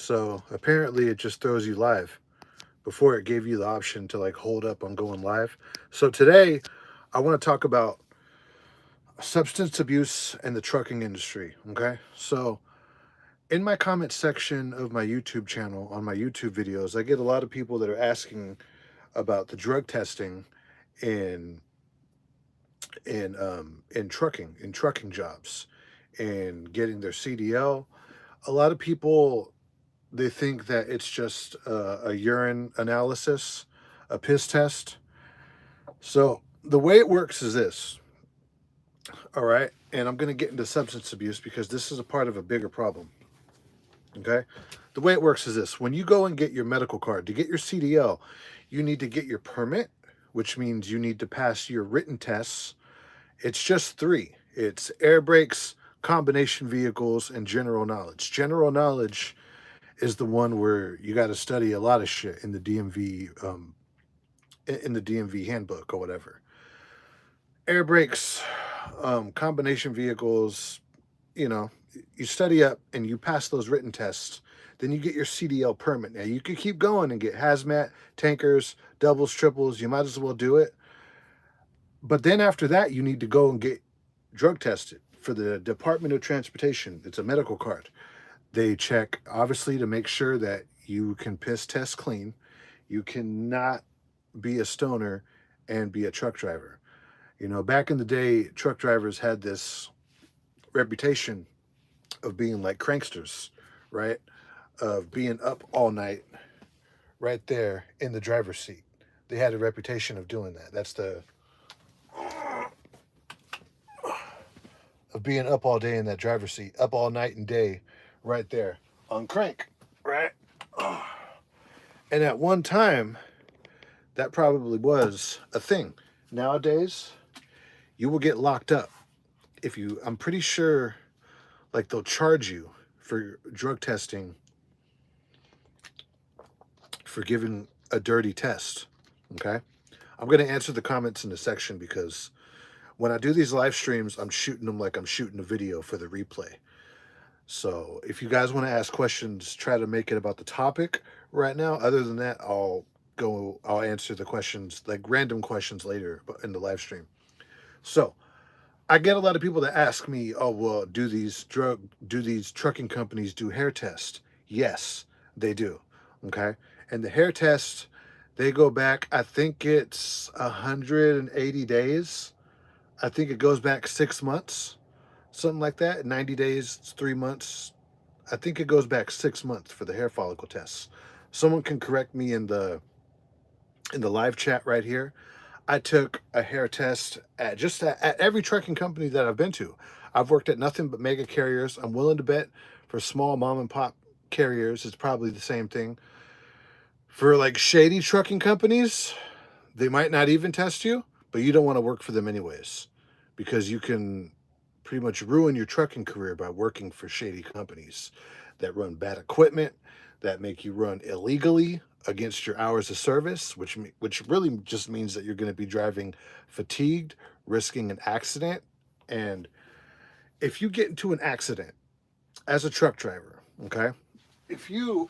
So apparently it just throws you live before it gave you the option to like hold up on going live. So today I want to talk about substance abuse and the trucking industry. Okay. So in my comment section of my YouTube channel, on my YouTube videos, I get a lot of people that are asking about the drug testing in in trucking jobs and getting their CDL. A lot of people, they think that it's just a urine analysis, a piss test. So the way it works is this, all right? And I'm going to get into substance abuse because this is a part of a bigger problem, okay? The way it works is this: when you go and get your medical card to get your CDL, you need to get your permit, which means you need to pass your written tests. It's just three: it's air brakes, combination vehicles, and general knowledge. General knowledge is the one where you got to study a lot of shit in the DMV, in the DMV handbook or whatever. Air brakes, combination vehicles, you know, you study up and you pass those written tests. Then you get your CDL permit. Now you could keep going and get hazmat, tankers, doubles, triples. You might as well do it. But then after that, you need to go and get drug tested for the Department of Transportation. It's a medical card. They check, obviously, to make sure that you can piss test clean. You cannot be a stoner and be a truck driver. You know, back in the day, truck drivers had this reputation of being like cranksters, right? Of being up all night right there in the driver's seat. They had a reputation of doing that. That's the of being up all day in that driver's seat, up all night and day, right there on crank, right? And at one time, that probably was a thing. Nowadays, you will get locked up if you. I'm pretty sure, like they'll charge you for drug testing for giving a dirty test. Okay, I'm gonna answer the comments in the section because when I do these live streams, I'm shooting them like I'm shooting a video for the replay. So if you guys want to ask questions, try to make it about the topic right now. Other than that, I'll answer the questions, like random questions later in the live stream. So I get a lot of people that ask me, oh, well, do these trucking companies do hair tests? Yes, they do. Okay. And the hair test, they go back, I think it's 180 days. I think it goes back 6 months, something like that. 90 days, 3 months. I think it goes back 6 months for the hair follicle tests. Someone can correct me in the live chat right here. I took a hair test at every trucking company that I've been to. I've worked at nothing but mega carriers. I'm willing to bet for small mom and pop carriers, it's probably the same thing. For like shady trucking companies, they might not even test you, but you don't want to work for them anyways because you can pretty much ruin your trucking career by working for shady companies that run bad equipment, that make you run illegally against your hours of service, which really just means that you're going to be driving fatigued, risking an accident. And if you get into an accident as a truck driver, okay, if you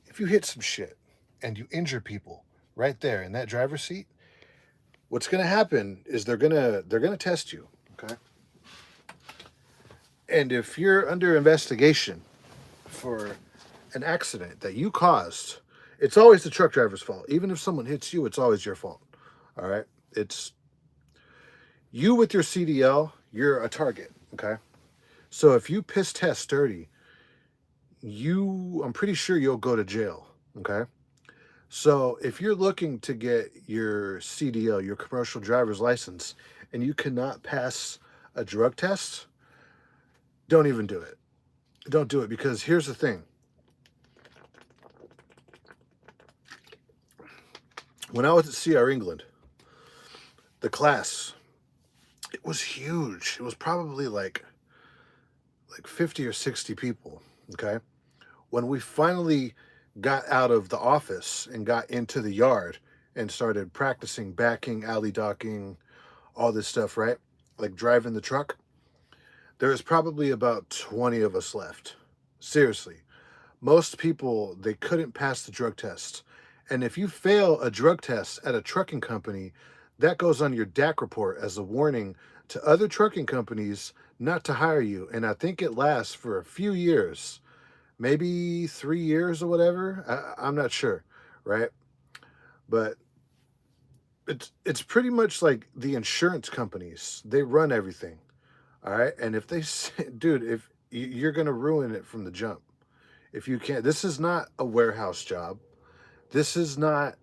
if you hit some shit and you injure people right there in that driver's seat, what's going to happen is they're going to test you, okay? And if you're under investigation for an accident that you caused, it's always the truck driver's fault. Even if someone hits you, it's always your fault. All right? It's you with your CDL, you're a target, okay? So if you piss test dirty, I'm pretty sure you'll go to jail, okay? So if you're looking to get your CDL, your commercial driver's license, and you cannot pass a drug test, don't even do it. Don't do it because here's the thing. When I was at CR England, the class, it was huge. It was probably like 50 or 60 people, okay? When we finally got out of the office and got into the yard and started practicing backing, alley docking, all this stuff, right? Like driving the truck, there was probably about 20 of us left, Seriously. Most people, they couldn't pass the drug test. And if you fail a drug test at a trucking company, that goes on your DAC report as a warning to other trucking companies not to hire you. And I think it lasts for a few years, maybe 3 years or whatever. I'm not sure, right? But it's pretty much like the insurance companies. They run everything, all right? And if they say, dude, if you're going to ruin it from the jump. If you can't, this is not a warehouse job. This is not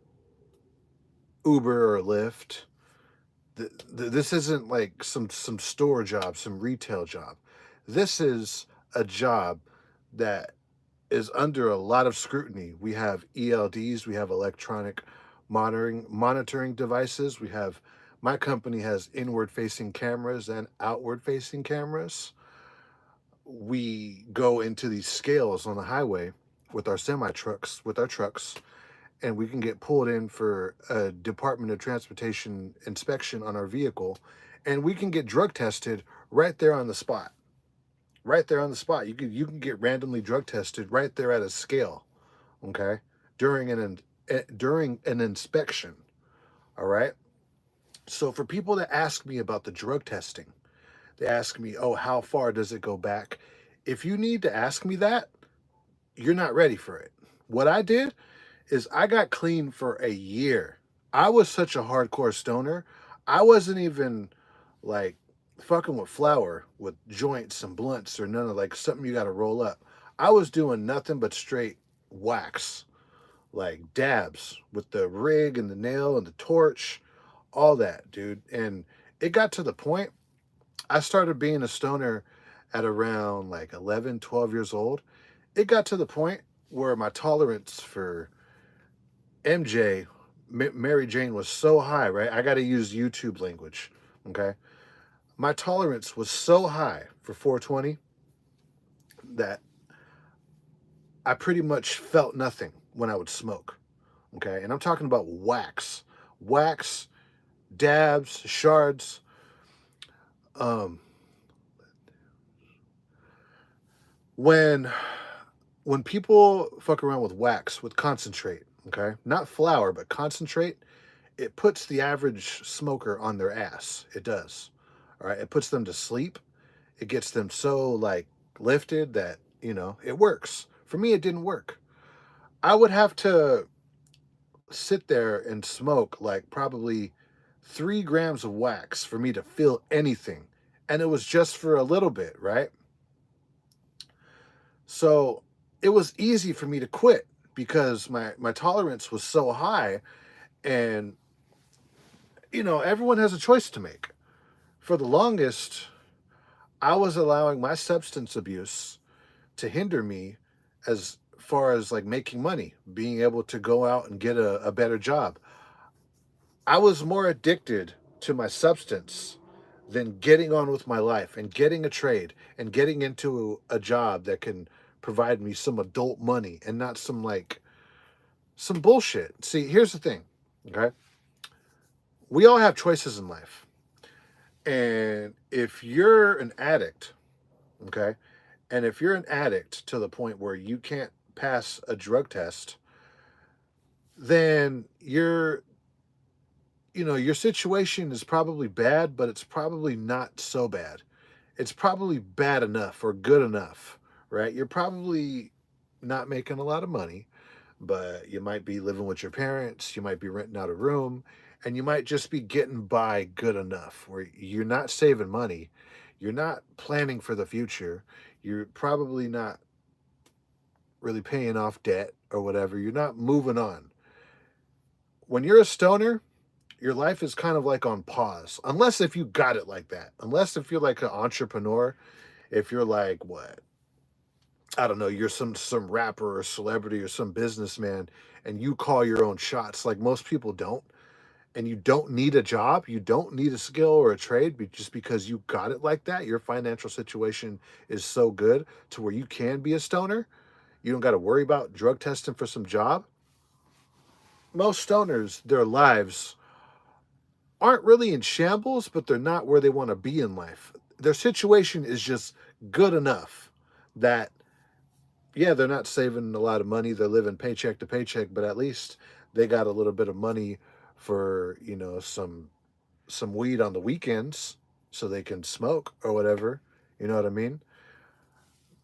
Uber or Lyft. This isn't like some store job, some retail job. This is a job that is under a lot of scrutiny. We have ELDs, we have electronic monitoring devices. We have My company has inward facing cameras and outward facing cameras. We go into these scales on the highway with our semi trucks, with our trucks, and we can get pulled in for a Department of Transportation inspection on our vehicle, and we can get drug tested right there on the spot. Right there on the spot. You can get randomly drug tested right there at a scale, okay? During an inspection, all right? So for people that ask me about the drug testing, they ask me, "Oh, how far does it go back?" If you need to ask me that, you're not ready for it. What I did is I got clean for a year. I was such a hardcore stoner. I wasn't even like fucking with flour, with joints and blunts or none of like something you got to roll up. I was doing nothing but straight wax, like dabs with the rig and the nail and the torch, all that, dude. And it got to the point I started being a stoner at around like 11, 12 years old. It got to the point where my tolerance for MJ, Mary Jane, was so high, right? I got to use YouTube language, okay? My tolerance was so high for 420 that I pretty much felt nothing when I would smoke, okay? And I'm talking about wax, dabs, shards. Um, when when people fuck around with wax, with concentrate, okay, not flour but concentrate, it puts the average smoker on their ass. It does. All right, it puts them to sleep. It gets them so like lifted that it works. For me, it didn't work. I would have to sit there and smoke like probably 3 grams of wax for me to feel anything, and it was just for a little bit, right? So it was easy for me to quit because my tolerance was so high, and everyone has a choice to make. For the longest, I was allowing my substance abuse to hinder me as far as like making money, being able to go out and get a better job. I was more addicted to my substance than getting on with my life and getting a trade and getting into a job that can provide me some adult money and not some bullshit. See, here's the thing, okay? We all have choices in life. And if you're an addict, okay, and if you're an addict to the point where you can't pass a drug test, then your situation is probably bad, but it's probably not so bad. It's probably bad enough or good enough, right? You're probably not making a lot of money, but you might be living with your parents, you might be renting out a room, and you might just be getting by good enough where you're not saving money, you're not planning for the future, you're probably not really paying off debt or whatever, you're not moving on. When you're a stoner, your life is kind of like on pause, unless if you got it like that, unless if you're like an entrepreneur, if you're like what, I don't know, you're some rapper or celebrity or some businessman and you call your own shots like most people don't, and you don't need a job, you don't need a skill or a trade, but just because you got it like that, your financial situation is so good to where you can be a stoner, you don't got to worry about drug testing for some job. Most stoners, their lives aren't really in shambles, but they're not where they want to be in life. Their situation is just good enough that Yeah, they're not saving a lot of money. They're living paycheck to paycheck, but at least they got a little bit of money for, some weed on the weekends so they can smoke or whatever. You know what I mean?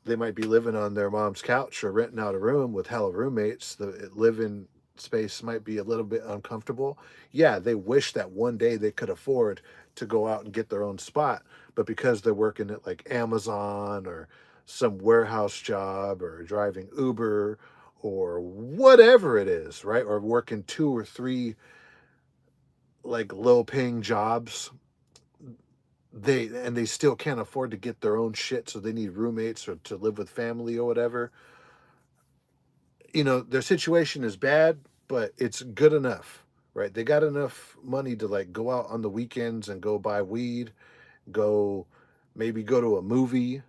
They might be living on their mom's couch or renting out a room with hella roommates. The living space might be a little bit uncomfortable. Yeah, they wish that one day they could afford to go out and get their own spot, but because they're working at like Amazon or some warehouse job or driving Uber or whatever it is, right? Or working two or three like low paying jobs, they still can't afford to get their own shit, so they need roommates or to live with family or whatever. Their situation is bad, but it's good enough, right? They got enough money to like go out on the weekends and go buy weed, go maybe go to a movie,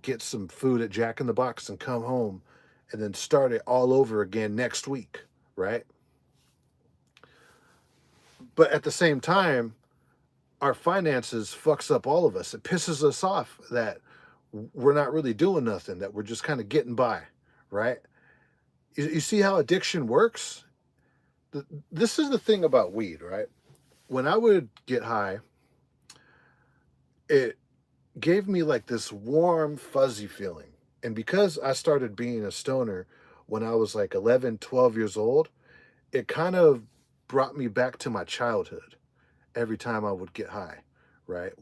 get some food at Jack in the Box and come home and then start it all over again next week, right? But at the same time, our finances fucks up all of us. It pisses us off that we're not really doing nothing, that we're just kind of getting by, right? You see how addiction works? This is the thing about weed, right? When I would get high, it gave me like this warm, fuzzy feeling. And because I started being a stoner when I was like 11, 12 years old, it kind of brought me back to my childhood every time I would get high, right?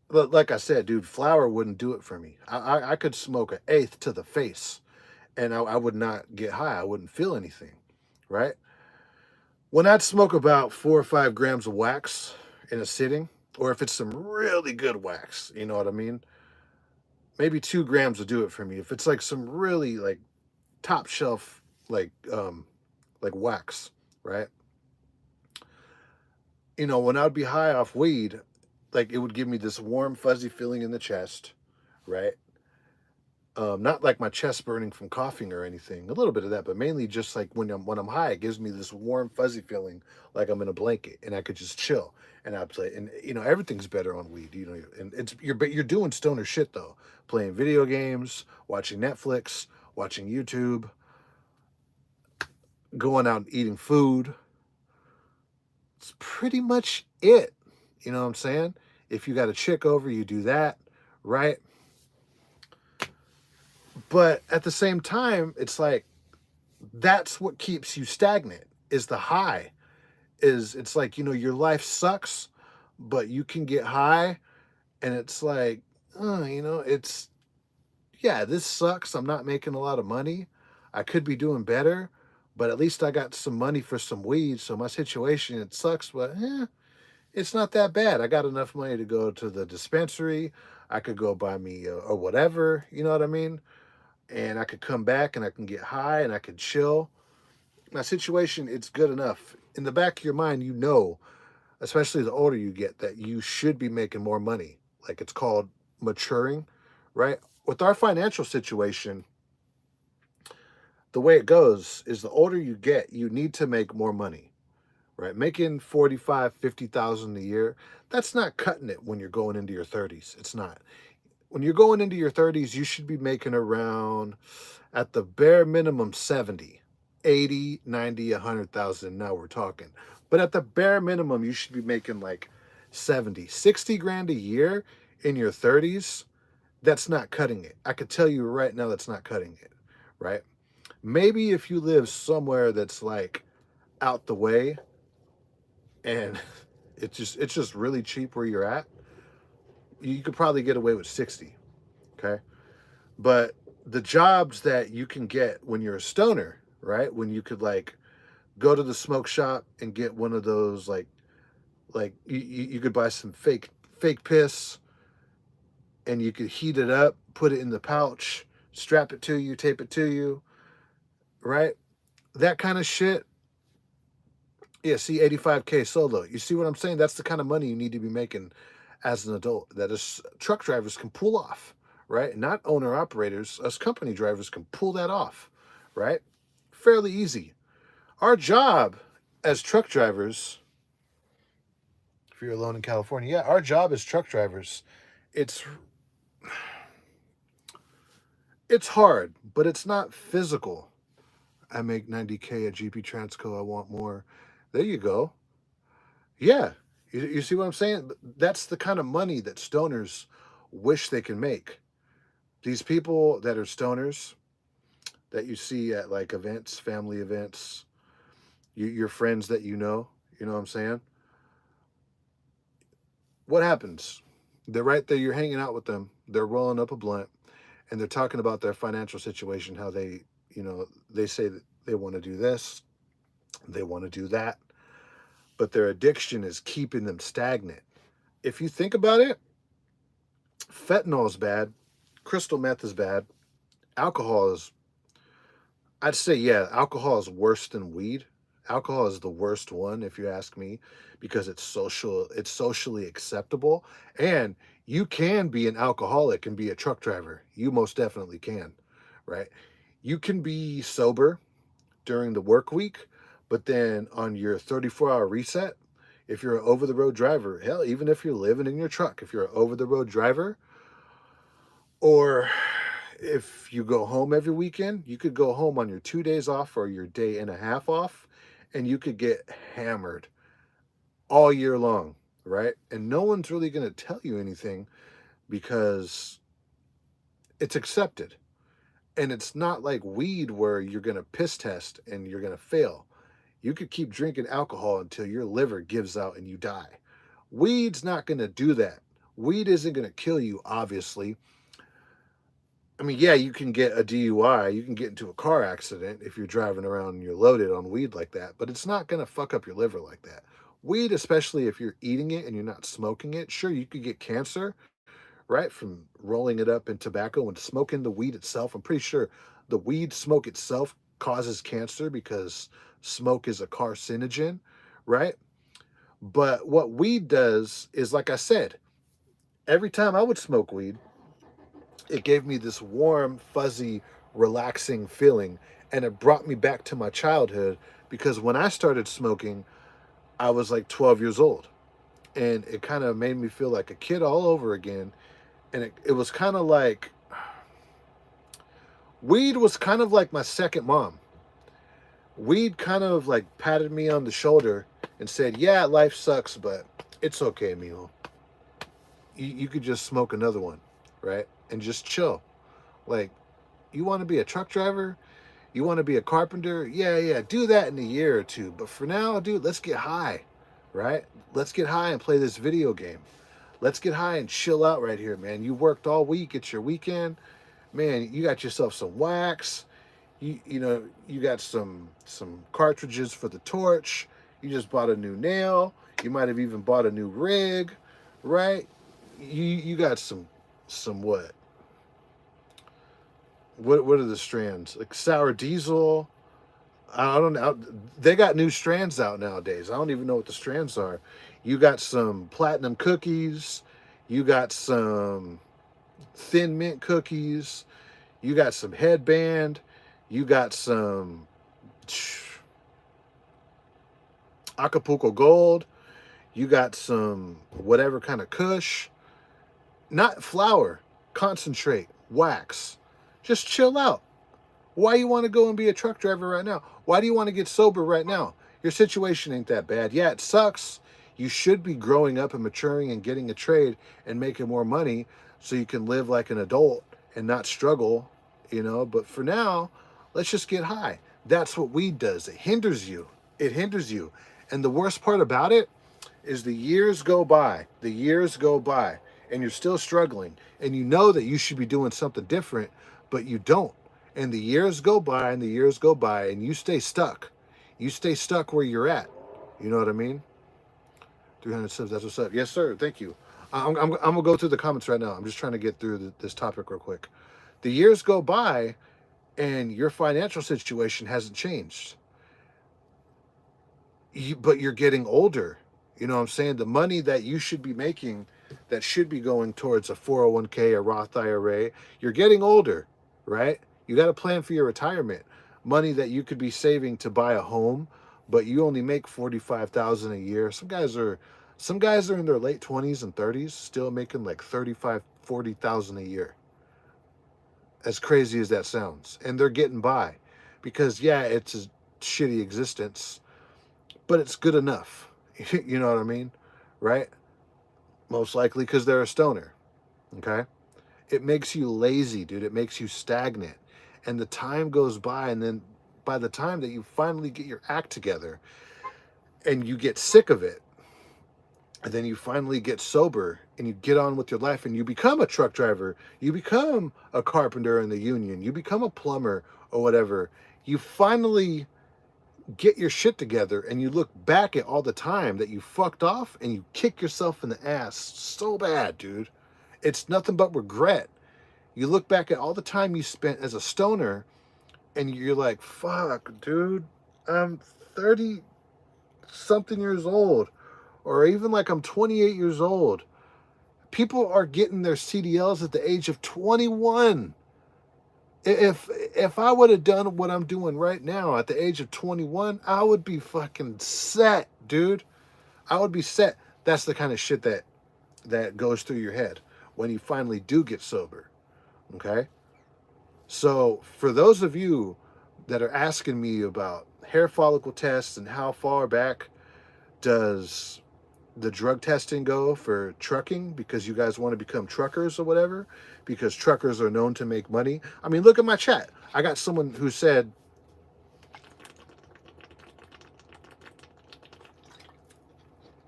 Like I said, dude, flour wouldn't do it for me. I could smoke an eighth to the face and I would not get high. I wouldn't feel anything, right? When I'd smoke about 4 or 5 grams of wax in a sitting, or if it's some really good wax, you know what I mean? Maybe 2 grams will do it for me. If it's like some really like top shelf like wax, right? When I'd be high off weed, like it would give me this warm, fuzzy feeling in the chest, right? Not like my chest burning from coughing or anything. A little bit of that, but mainly just like when I'm high, it gives me this warm, fuzzy feeling like I'm in a blanket and I could just chill. And I play, and everything's better on weed. And you're doing stoner shit though, playing video games, watching Netflix, watching YouTube, going out and eating food. It's pretty much it. You know what I'm saying? If you got a chick over, you do that, right? But at the same time, it's like that's what keeps you stagnant is the high. It's like, your life sucks, but you can get high and it's like, it's yeah, this sucks. I'm not making a lot of money. I could be doing better, but at least I got some money for some weed. So my situation, it sucks, but it's not that bad. I got enough money to go to the dispensary. I could go buy me or whatever, you know what I mean? And I could come back and I can get high and I can chill. My situation, it's good enough. In the back of your mind, especially the older you get, that you should be making more money. Like it's called maturing, right? With our financial situation, the way it goes is the older you get, you need to make more money, right? Making 45, 50,000 a year, that's not cutting it when you're going into your 30s. It's not. When you're going into your 30s, you should be making around at the bare minimum 70, 80, 90, 100,000. Now we're talking. But at the bare minimum, you should be making like 70, 60 grand a year in your 30s. That's not cutting it. I could tell you right now that's not cutting it, right? Maybe if you live somewhere that's like out the way and it's just really cheap where you're at, you could probably get away with 60, okay? But the jobs that you can get when you're a stoner, right? When you could like go to the smoke shop and get one of those like you could buy some fake piss and you could heat it up, put it in the pouch, strap it to you, tape it to you, right? That kind of shit. Yeah, see 85K solo. You see what I'm saying? That's the kind of money you need to be making as an adult that us truck drivers can pull off, right? Not owner operators, us company drivers can pull that off, right? Fairly easy. Our job as truck drivers, if you're alone in California, yeah, our job as truck drivers, it's It's hard, but it's not physical. I make 90K at GP Transco. I want more. There you go. Yeah. You see what I'm saying? That's the kind of money that stoners wish they can make. These people that are stoners that you see at like events, family events, your friends that you know what I'm saying? What happens? They're right there, you're hanging out with them, they're rolling up a blunt, and they're talking about their financial situation, how they, they say that they want to do this, they want to do that, but their addiction is keeping them stagnant. If you think about it, fentanyl is bad, crystal meth is bad, alcohol is, I'd say, yeah, alcohol is worse than weed. Alcohol is the worst one, if you ask me, because it's socially acceptable. And you can be an alcoholic and be a truck driver. You most definitely can, right? You can be sober during the work week, but then on your 34-hour reset, if you're an over the road driver, hell, even if you're living in your truck, if you're an over the road driver, or if you go home every weekend, you could go home on your 2 days off or your day and a half off, and you could get hammered all year long, right? And no one's really going to tell you anything because it's accepted. And it's not like weed where you're going to piss test and you're going to fail. You could keep drinking alcohol until your liver gives out and you die. Weed's not going to do that. Weed isn't going to kill you, obviously. I mean, yeah, you can get a DUI, you can get into a car accident if you're driving around and you're loaded on weed like that, but it's not going to fuck up your liver like that. Weed, especially if you're eating it and you're not smoking it, sure, you could get cancer, right, from rolling it up in tobacco and smoking the weed itself. I'm pretty sure the weed smoke itself causes cancer because smoke is a carcinogen, right? But what weed does is, like I said, every time I would smoke weed, it gave me this warm, fuzzy, relaxing feeling. And it brought me back to my childhood because when I started smoking, I was like 12 years old. And it kind of made me feel like a kid all over again. And it was kind of like weed was kind of like my second mom. Weed kind of like patted me on the shoulder and said, "Yeah, life sucks, but it's okay, mijo. You could just smoke another one, right? And just chill. Like, you want to be a truck driver? You want to be a carpenter? Yeah, yeah, do that in a year or two. But for now, dude, let's get high, right? Let's get high and play this video game. Let's get high and chill out right here, man. You worked all week. It's your weekend. Man, you got yourself some wax. You got some cartridges for the torch. You just bought a new nail. You might have even bought a new rig, right? You got some what are the strands? Like sour diesel. I don't know. They got new strands out nowadays. I don't even know what the strands are. You got some platinum cookies. You got some thin mint cookies. You got some headband. You got some Acapulco Gold. You got some whatever kind of kush. Not flour, concentrate, wax. Just chill out. Why you want to go and be a truck driver right now? Why do you want to get sober right now? Your situation ain't that bad. Yeah, it sucks. You should be growing up and maturing and getting a trade and making more money so you can live like an adult and not struggle, But for now, let's just get high. That's what weed does. It hinders you. It hinders you. And the worst part about it is the years go by. The years go by and you're still struggling and you know that you should be doing something different, but you don't. And the years go by and the years go by and you stay stuck. You stay stuck where you're at. You know what I mean? 300 subs, that's what's up. Yes, sir. Thank you. I'm going to go through the comments right now. I'm just trying to get through this topic real quick. The years go by and your financial situation hasn't changed. But you're getting older. You know what I'm saying? The money that you should be making that should be going towards a 401k, a Roth IRA, you're getting older, right? You got to plan for your retirement. Money that you could be saving to buy a home, but you only make 45,000 a year. Some guys are in their late 20s and 30s still making like 35, 40,000 a year. as crazy as that sounds. And they're getting by because, yeah, it's a shitty existence, but it's good enough. You know what I mean? Right? Most likely because they're a stoner. Okay? It makes you lazy, dude. It makes you stagnant. And the time goes by, and then by the time that you finally get your act together and you get sick of it, and then you finally get sober and you get on with your life and you become a truck driver, you become a carpenter in the union, you become a plumber or whatever, you finally get your shit together and you look back at all the time that you fucked off and you kick yourself in the ass so bad, dude. It's nothing but regret. You look back at all the time you spent as a stoner and you're like, fuck, dude, I'm 30 something years old, or even like I'm 28 years old. People are getting their CDLs at the age of 21. If I would have done what I'm doing right now at the age of 21, I would be fucking set, dude. I would be set. That's the kind of shit that goes through your head when you finally do get sober. Okay? So, for those of you that are asking me about hair follicle tests and how far back does the drug testing go for trucking, because you guys want to become truckers or whatever, because truckers are known to make money. I mean, look at my chat. I got someone who said,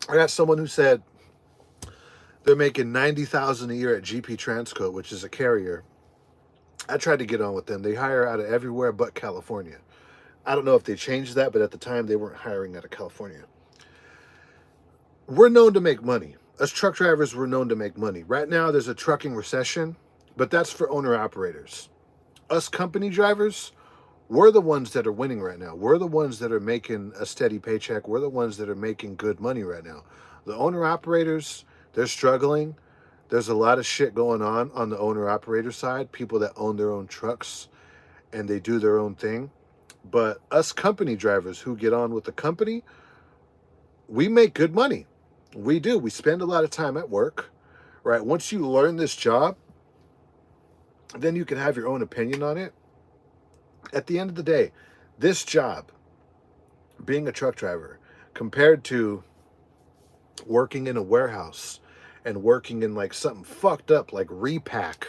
they're making $90,000 a year at GP Transco, which is a carrier. I tried to get on with them. They hire out of everywhere but California. I don't know if they changed that, but at the time they weren't hiring out of California. We're known to make money. Us truck drivers, we're known to make money. Right now, there's a trucking recession, but that's for owner-operators. Us company drivers, we're the ones that are winning right now. We're the ones that are making a steady paycheck. We're the ones that are making good money right now. The owner-operators, they're struggling. There's a lot of shit going on the owner-operator side, people that own their own trucks and they do their own thing. But us company drivers who get on with the company, we make good money. We do. We spend a lot of time at work, right? Once you learn this job, then you can have your own opinion on it. At the end of the day, this job, being a truck driver, compared to working in a warehouse and working in like something fucked up like repack,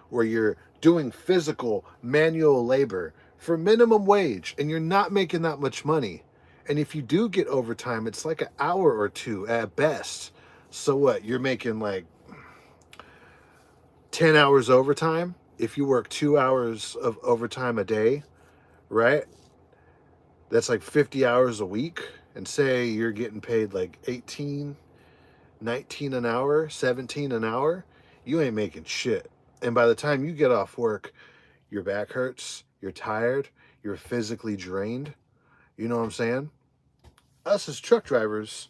where you're doing physical manual labor for minimum wage and you're not making that much money. And if you do get overtime, it's like an hour or two at best. So what? You're making like 10 hours overtime if you work 2 hours of overtime a day, right? That's like 50 hours a week. And say you're getting paid like 18, 19 an hour, 17 an hour, you ain't making shit. And by the time you get off work, your back hurts, you're tired, you're physically drained. You know what I'm saying? Us as truck drivers,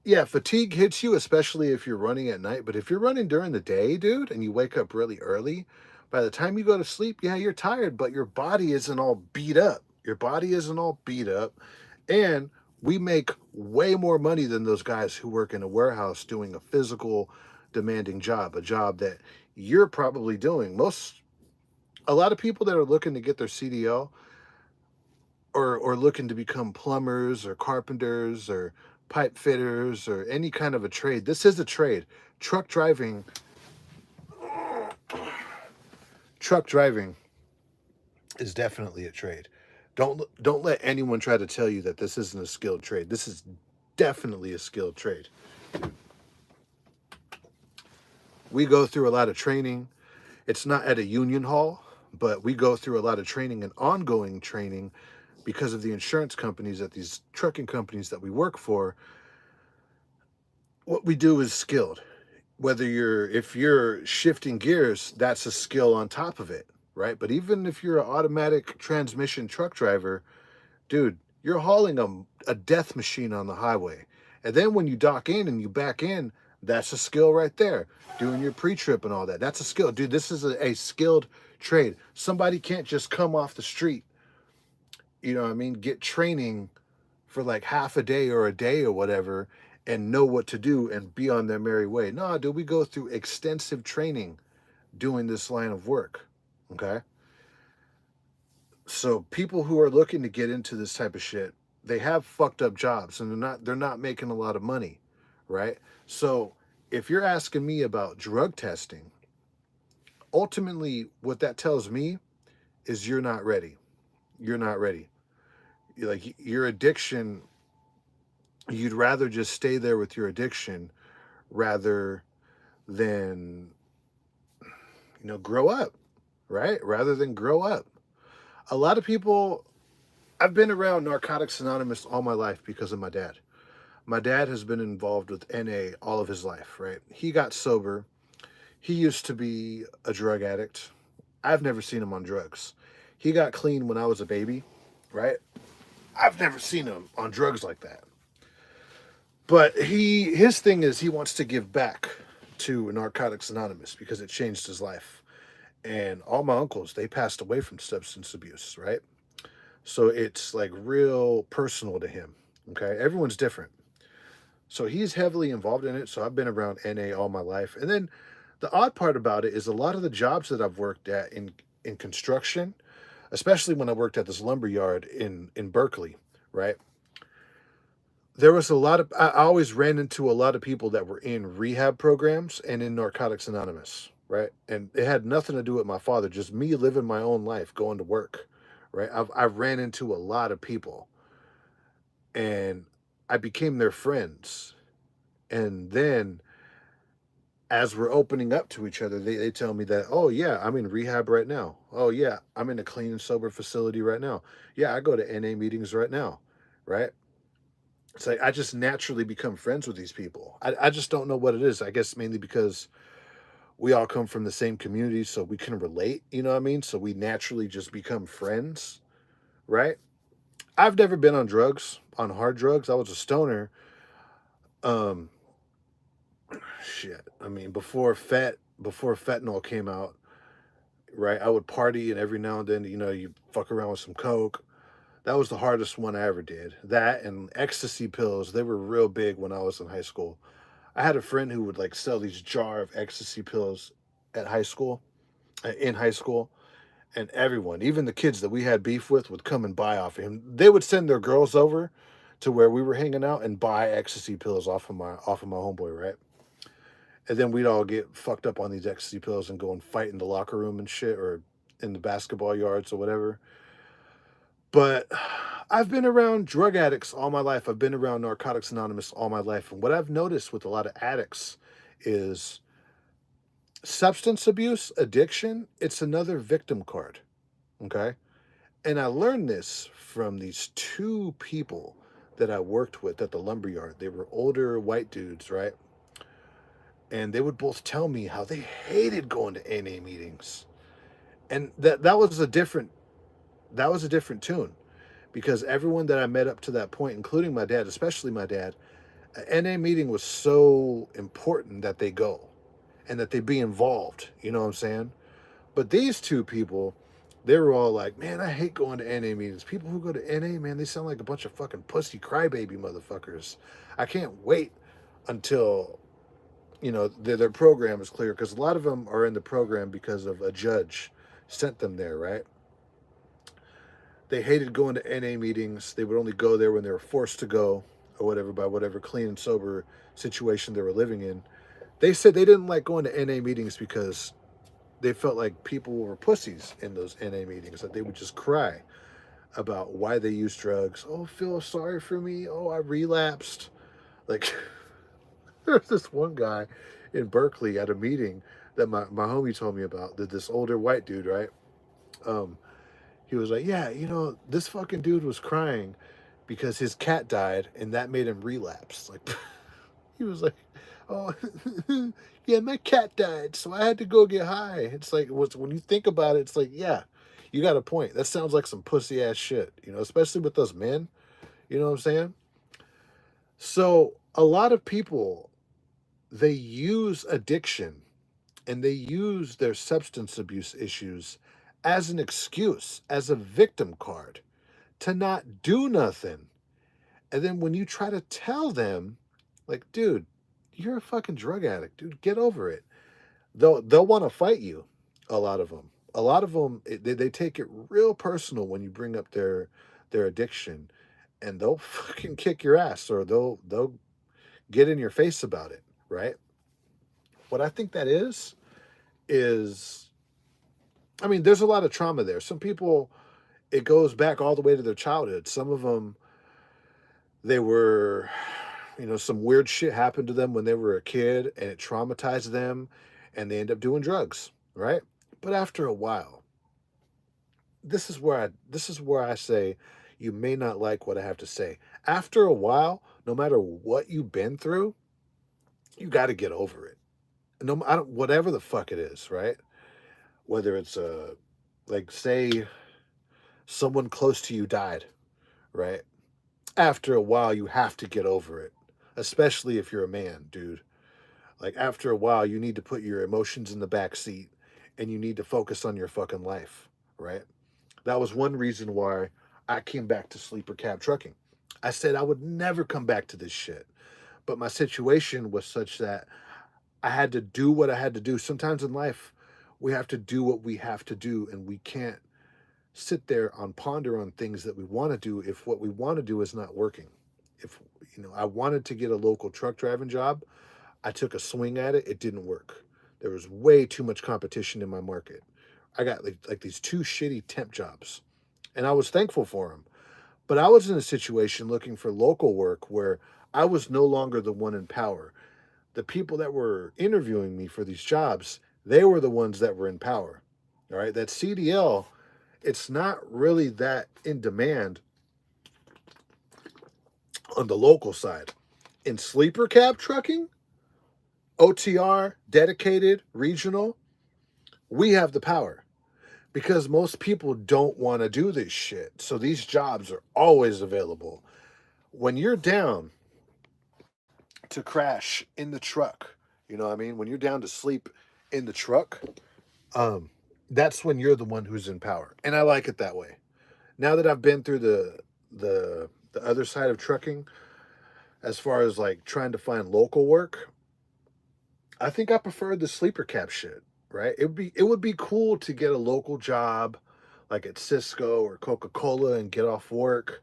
yeah, fatigue hits you, especially if you're running at night. But if you're running during the day, dude, and you wake up really early, by the time you go to sleep, yeah, you're tired, but your body isn't all beat up. Your body isn't all beat up. And we make way more money than those guys who work in a warehouse doing a physical, demanding job, a job that you're probably doing. A lot of people that are looking to get their CDL, or looking to become plumbers or carpenters or pipe fitters or any kind of a trade. This is a trade. Truck driving truck driving is definitely a trade. Don't let anyone try to tell you that this isn't a skilled trade. This is definitely a skilled trade. We go through a lot of training. It's not at a union hall, but we go through a lot of training and ongoing training because of the insurance companies at these trucking companies that we work for. What we do is skilled. If you're shifting gears, that's a skill on top of it, right? But even if you're an automatic transmission truck driver, dude, you're hauling a death machine on the highway. And then when you dock in and you back in, that's a skill right there. Doing your pre-trip and all that, that's a skill. Dude, this is a skilled trade. Somebody can't just come off the street, you know what I mean, get training for like half a day or a day or whatever and know what to do and be on their merry way. No, dude, we go through extensive training doing this line of work. Okay. So people who are looking to get into this type of shit, they have fucked up jobs and they're not making a lot of money, right? So if you're asking me about drug testing, ultimately what that tells me is you're not ready. You're not ready. Like your addiction, you'd rather just stay there with your addiction rather than grow up, right? Rather than grow up. A lot of people, I've been around Narcotics Anonymous all my life because of my dad. My dad has been involved with NA all of his life, right? He got sober. He used to be a drug addict. I've never seen him on drugs. He got clean when I was a baby, right? I've never seen him on drugs like that. But his thing is he wants to give back to Narcotics Anonymous because it changed his life. And all my uncles, they passed away from substance abuse, right? So it's like real personal to him. Okay. Everyone's different. So he's heavily involved in it. So I've been around NA all my life. And then the odd part about it is a lot of the jobs that I've worked at in construction, especially when I worked at this lumber yard in Berkeley, right? There was a lot of I always ran into a lot of people that were in rehab programs and in Narcotics Anonymous, right? And it had nothing to do with my father, just me living my own life, going to work, right? I've ran into a lot of people and I became their friends. And then as we're opening up to each other, they tell me that, oh yeah, I'm in rehab right now. Oh yeah, I'm in a clean and sober facility right now. Yeah, I go to NA meetings right now, right? It's like I just naturally become friends with these people. I just don't know what it is. I guess mainly because we all come from the same community, so we can relate, you know what I mean? So we naturally just become friends, right? I've never been on drugs, on hard drugs. I was a stoner. Um, shit. I mean, before fentanyl came out, right? I would party, and every now and then, you fuck around with some coke. That was the hardest one I ever did. That and ecstasy pills, they were real big when I was in high school. I had a friend who would like sell these jar of ecstasy pills at high school, in high school, and everyone, even the kids that we had beef with, would come and buy off of him. They would send their girls over to where we were hanging out and buy ecstasy pills off of my homeboy, right? And then we'd all get fucked up on these ecstasy pills and go and fight in the locker room and shit, or in the basketball yards or whatever. But I've been around drug addicts all my life. I've been around Narcotics Anonymous all my life. And what I've noticed with a lot of addicts is substance abuse, addiction, it's another victim card. Okay. And I learned this from these two people that I worked with at the lumberyard. They were older white dudes, right? And they would both tell me how they hated going to NA meetings. And that was a different tune, because everyone that I met up to that point, including my dad, especially my dad, an NA meeting was so important that they go and that they be involved. You know what I'm saying? But these two people, they were all like, man, I hate going to NA meetings. People who go to NA, man, they sound like a bunch of fucking pussy crybaby motherfuckers. I can't wait until, their program is clear, because a lot of them are in the program because of a judge sent them there, right? They hated going to NA meetings. They would only go there when they were forced to go or whatever, by whatever clean and sober situation they were living in. They said they didn't like going to NA meetings because they felt like people were pussies in those NA meetings, that they would just cry about why they use drugs. Oh, feel sorry for me. Oh, I relapsed. Like, there's this one guy in Berkeley at a meeting that my homie told me about, that this older white dude, right? Um, he was like, yeah, this fucking dude was crying because his cat died and that made him relapse. Like, he was like, oh, yeah, my cat died, so I had to go get high. It's like, when you think about it, it's like, yeah, you got a point. That sounds like some pussy ass shit, especially with those men. You know what I'm saying? So a lot of people, they use addiction and they use their substance abuse issues as an excuse, as a victim card to not do nothing. And then when you try to tell them, like, dude, you're a fucking drug addict, dude, get over it. they'll want to fight you. A lot of them, they take it real personal when you bring up their addiction, and they'll fucking kick your ass, or they'll get in your face about it, right? What I think that is, I mean, there's a lot of trauma there. Some people, it goes back all the way to their childhood. Some of them, they were, some weird shit happened to them when they were a kid, and it traumatized them, and they end up doing drugs, right? But after a while, this is where I say you may not like what I have to say. After a while, no matter what you've been through, you got to get over it. No, I don't, whatever the fuck it is, right? Whether it's like, say someone close to you died, right? After a while, you have to get over it, especially if you're a man, dude. Like, after a while, you need to put your emotions in the back seat, and you need to focus on your fucking life, right? That was one reason why I came back to sleeper cab trucking. I said I would never come back to this shit, but my situation was such that I had to do what I had to do. Sometimes in life, we have to do what we have to do, and we can't sit there and ponder on things that we want to do if what we want to do is not working. If I wanted to get a local truck driving job, I took a swing at it. It didn't work. There was way too much competition in my market. I got like these two shitty temp jobs, and I was thankful for them. But I was in a situation looking for local work where I was no longer the one in power. The people that were interviewing me for these jobs, they were the ones that were in power. All right, that CDL, it's not really that in demand on the local side. In sleeper cab trucking, OTR, dedicated, regional, we have the power because most people don't want to do this shit. So these jobs are always available. When you're down to crash in the truck, you know what I mean? When you're down to sleep in the truck, um, that's when you're the one who's in power. And I like it that way. Now that I've been through the other side of trucking, as far as like trying to find local work, I think I prefer the sleeper cab shit, right? It would be cool to get a local job like at Cisco or Coca-Cola and get off work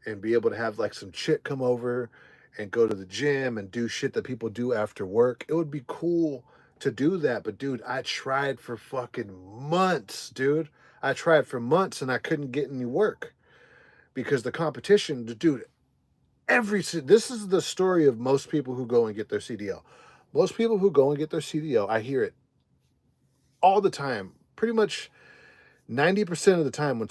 and be able to have like some chick come over and go to the gym and do shit that people do after work. It would be cool to do that, but dude, I tried for fucking months, dude. I tried for months and I couldn't get any work because the competition, dude, this is the story of most people who go and get their CDL. Most people who go and get their CDL, I hear it all the time. Pretty much 90% of the time when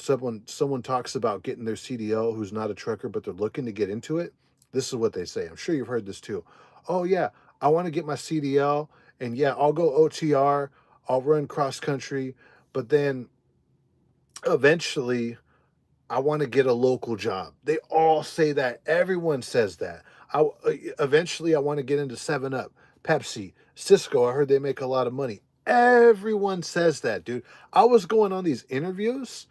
someone talks about getting their CDL who's not a trucker but they're looking to get into it, this is what they say. I'm sure you've heard this too. Oh yeah, I want to get my CDL, and yeah, I'll go OTR, I'll run cross country, but then eventually I want to get a local job. They all say that. Everyone says that. Eventually I want to get into 7 Up, Pepsi, Cisco. I heard they make a lot of money. Everyone says that, dude. I was going on these interviews,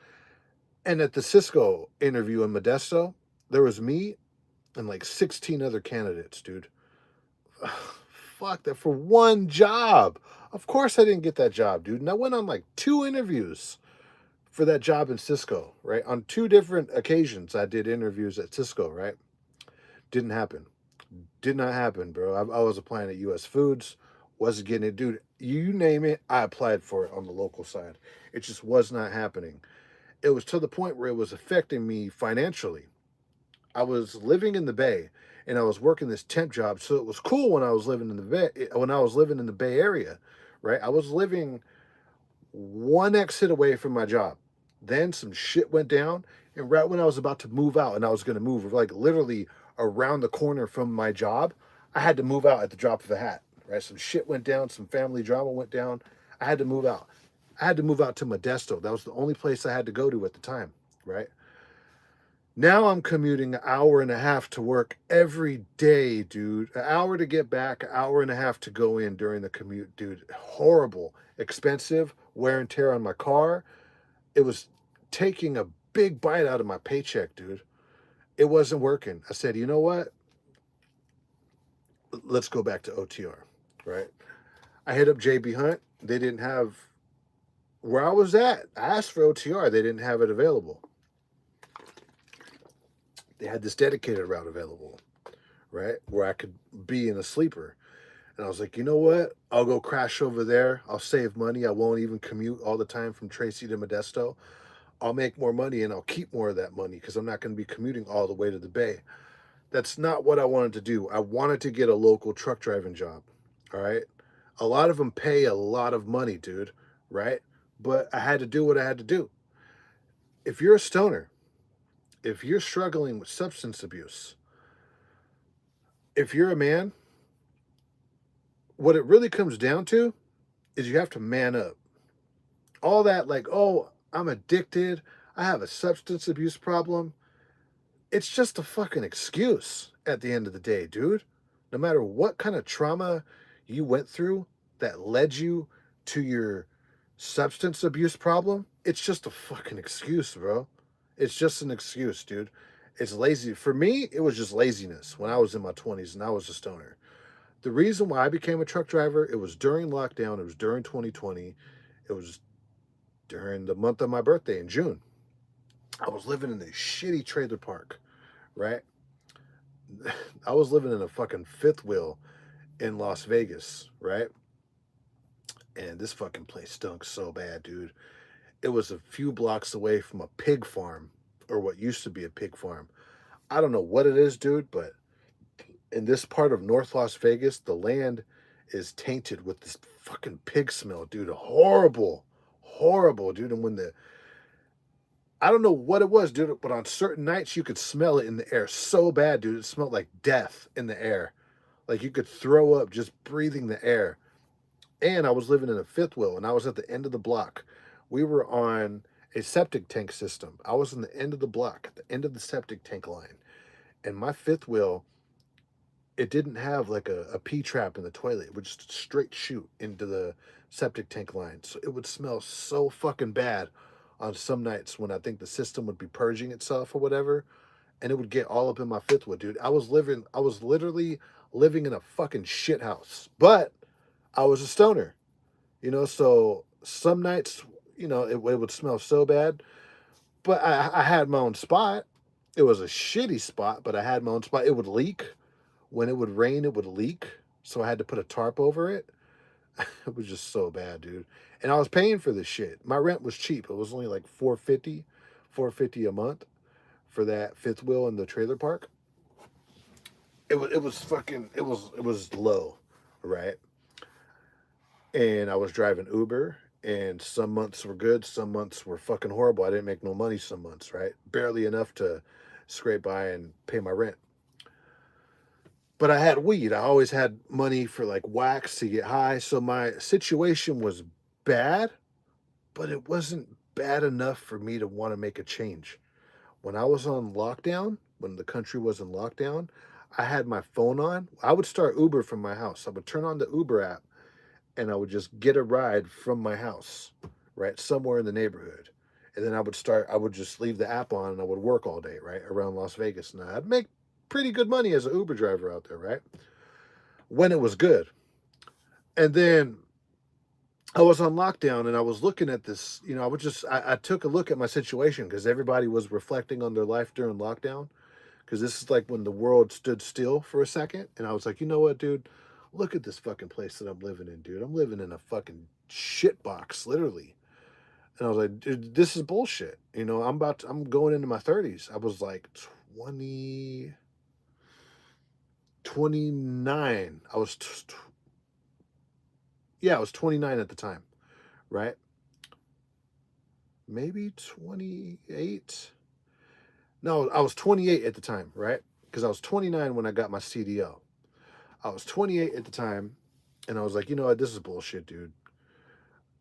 and at the Cisco interview in Modesto, there was me and like 16 other candidates, dude. Fuck that for one job. Of course I didn't get that job, dude. And I went on like 2 interviews for that job in Cisco, right? On 2 different occasions, I did interviews at Cisco, right? Didn't happen. Did not happen, bro. I was applying at US Foods, wasn't getting it. Dude, you name it, I applied for it on the local side. It just was not happening. It was to the point where it was affecting me financially. I was living in the Bay and I was working this temp job, so it was cool when I was living in the Bay Area, right? I was living one exit away from my job. Then some shit went down, and right when I was about to move out, and I was going to move like literally around the corner from my job, I had to move out at the drop of a hat. Right, some shit went down, some family drama went down. I had to move out. I had to move out to Modesto. That was the only place I had to go to at the time. Right. Now I'm commuting an hour and a half to work every day, dude. An hour to get back, an hour and a half to go in during the commute, dude. Horrible, expensive, wear and tear on my car. It was taking a big bite out of my paycheck, dude. It wasn't working. I said, you know what? Let's go back to OTR, right? I hit up JB Hunt. They didn't have where I was at. I asked for OTR. They didn't have it available. They had this dedicated route available, right? Where I could be in a sleeper. And I was like, you know what? I'll go crash over there. I'll save money. I won't even commute all the time from Tracy to Modesto. I'll make more money and I'll keep more of that money because I'm not going to be commuting all the way to the Bay. That's not what I wanted to do. I wanted to get a local truck driving job. All right. A lot of them pay a lot of money, dude. Right. But I had to do what I had to do. If you're a stoner, if you're struggling with substance abuse, if you're a man, what it really comes down to is you have to man up. All that, like, oh, I'm addicted, I have a substance abuse problem, it's just a fucking excuse at the end of the day, dude. No matter what kind of trauma you went through that led you to your substance abuse problem, it's just a fucking excuse, bro. It's just an excuse, dude. It's lazy. For me, it was just laziness when I was in my 20s and I was a stoner. The reason why I became a truck driver, it was during lockdown, it was during 2020, it was during the month of my birthday in June. I was living in a shitty trailer park, right? I was living in a fucking fifth wheel in Las Vegas, right? And this fucking place stunk so bad, dude. It was a few blocks away from a pig farm, or what used to be a pig farm. I don't know what it is, dude, but in this part of North Las Vegas, the land is tainted with this fucking pig smell, dude. Horrible, horrible, dude. And when I don't know what it was, dude, but on certain nights you could smell it in the air so bad, dude. It smelled like death in the air. Like you could throw up just breathing the air. And I was living in a fifth wheel and I was at the end of the block. We were on a septic tank system. I was in the end of the block, at the end of the septic tank line. And my fifth wheel, it didn't have like a P trap in the toilet. It would just straight shoot into the septic tank line. So it would smell so fucking bad on some nights when I think the system would be purging itself or whatever. And it would get all up in my fifth wheel, dude. I was literally living in a fucking shit house. But I was a stoner, so some nights, it would smell so bad. But I had my own spot. It was a shitty spot, but I had my own spot. It would leak. When it would rain, it would leak. So I had to put a tarp over it. It was just so bad, dude. And I was paying for this shit. My rent was cheap. It was only like $450 a month for that fifth wheel in the trailer park. It was low, right? And I was driving Uber, and some months were good, some months were fucking horrible. I didn't make no money some months, right? Barely enough to scrape by and pay my rent. But I had weed. I always had money for like wax to get high. So my situation was bad, but it wasn't bad enough for me to want to make a change. When I was on lockdown, when the country was in lockdown, I had my phone on. I would start Uber from my house. I would turn on the Uber app and I would just get a ride from my house, right? Somewhere in the neighborhood. And then I would just leave the app on and I would work all day, right? Around Las Vegas. And I'd make pretty good money as an Uber driver out there, right? When it was good. And then I was on lockdown and I was looking at this, I took a look at my situation because everybody was reflecting on their life during lockdown. Because this is like when the world stood still for a second. And I was like, you know what, dude? Look at this fucking place that I'm living in, dude. I'm living in a fucking shit box, literally. And I was like, dude, this is bullshit. I'm going into my 30s. I was like 29. I was 29 at the time, right? Maybe 28. No, I was 28 at the time, right? Because I was 29 when I got my CDL. I was 28 at the time, and I was like, you know what, this is bullshit, dude.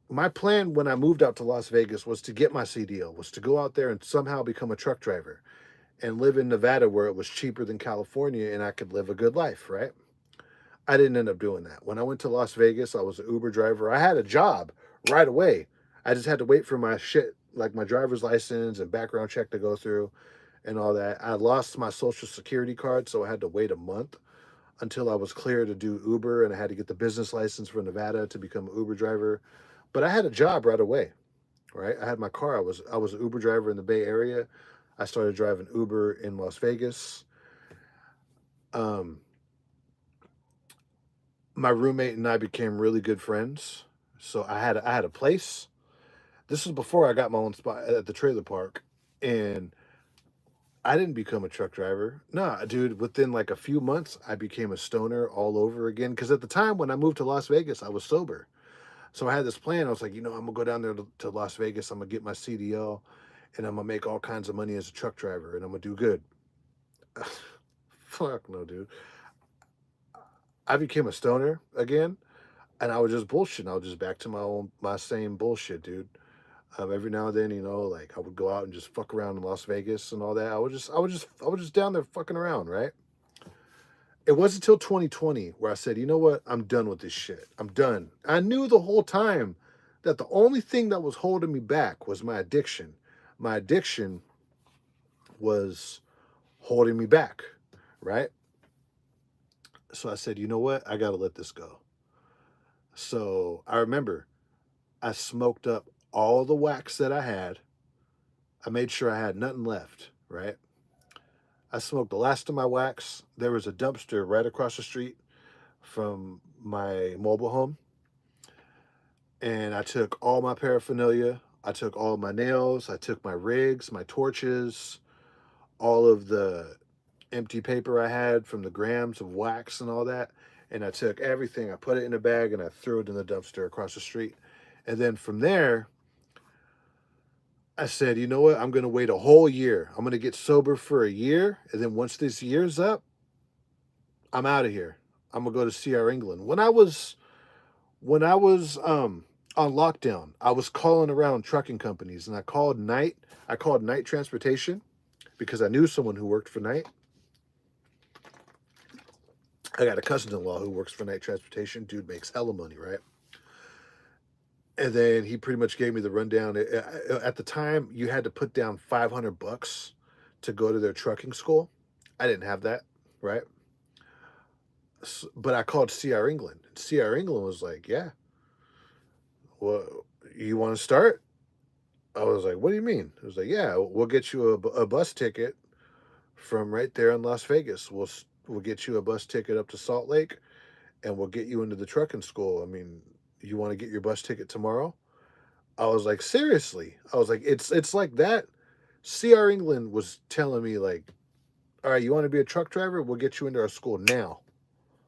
My plan when I moved out to Las Vegas was to get my CDL, was to go out there and somehow become a truck driver and live in Nevada where it was cheaper than California and I could live a good life, right? I didn't end up doing that. When I went to Las Vegas, I was an Uber driver. I had a job right away. I just had to wait for my shit, like my driver's license and background check to go through and all that. I lost my social security card, so I had to wait a month until I was clear to do Uber, and I had to get the business license for Nevada to become an Uber driver. But I had a job right away, right? I had my car. I was an Uber driver in the Bay Area. I started driving Uber in Las Vegas. Um, my roommate and I became really good friends. So I had a place. This was before I got my own spot at the trailer park, and I didn't become a truck driver. Nah, dude, within like a few months, I became a stoner all over again. Because at the time when I moved to Las Vegas, I was sober. So I had this plan. I was like, I'm going to go down there to Las Vegas. I'm going to get my CDL, and I'm going to make all kinds of money as a truck driver, and I'm going to do good. Fuck no, dude. I became a stoner again, and I was just bullshitting. I was just back to my same bullshit, dude. Every now and then, like I would go out and just fuck around in Las Vegas and all that. I was just down there fucking around, right? It wasn't until 2020 where I said, you know what? I'm done with this shit. I'm done. I knew the whole time that the only thing that was holding me back was my addiction. My addiction was holding me back, right? So I said, you know what? I got to let this go. So I remember I smoked up all the wax that I had. I made sure I had nothing left, right? I smoked the last of my wax. There was a dumpster right across the street from my mobile home. And I took all my paraphernalia. I took all my nails. I took my rigs, my torches, all of the empty paper I had from the grams of wax and all that. And I took everything. I put it in a bag and I threw it in the dumpster across the street. And then from there, I said, you know what? I'm going to wait a whole year. I'm going to get sober for a year. And then once this year's up, I'm out of here. I'm going to go to CR England. When I was on lockdown, I was calling around trucking companies, and I called Night Transportation because I knew someone who worked for Night. I got a cousin-in-law who works for Night Transportation. Dude makes hella money, right? And then he pretty much gave me the rundown. At the time, you had to put down $500 to go to their trucking school. I didn't have that, right? But I called CR England. CR England was like, "Yeah, well, you want to start?" I was like, "What do you mean?" It was like, "Yeah, we'll get you a bus ticket from right there in Las Vegas. We'll get you a bus ticket up to Salt Lake, and we'll get you into the trucking school. I mean, you want to get your bus ticket tomorrow?" I was like, "Seriously?" I was like, "It's like that." CR England was telling me like, "All right, you want to be a truck driver? We'll get you into our school now.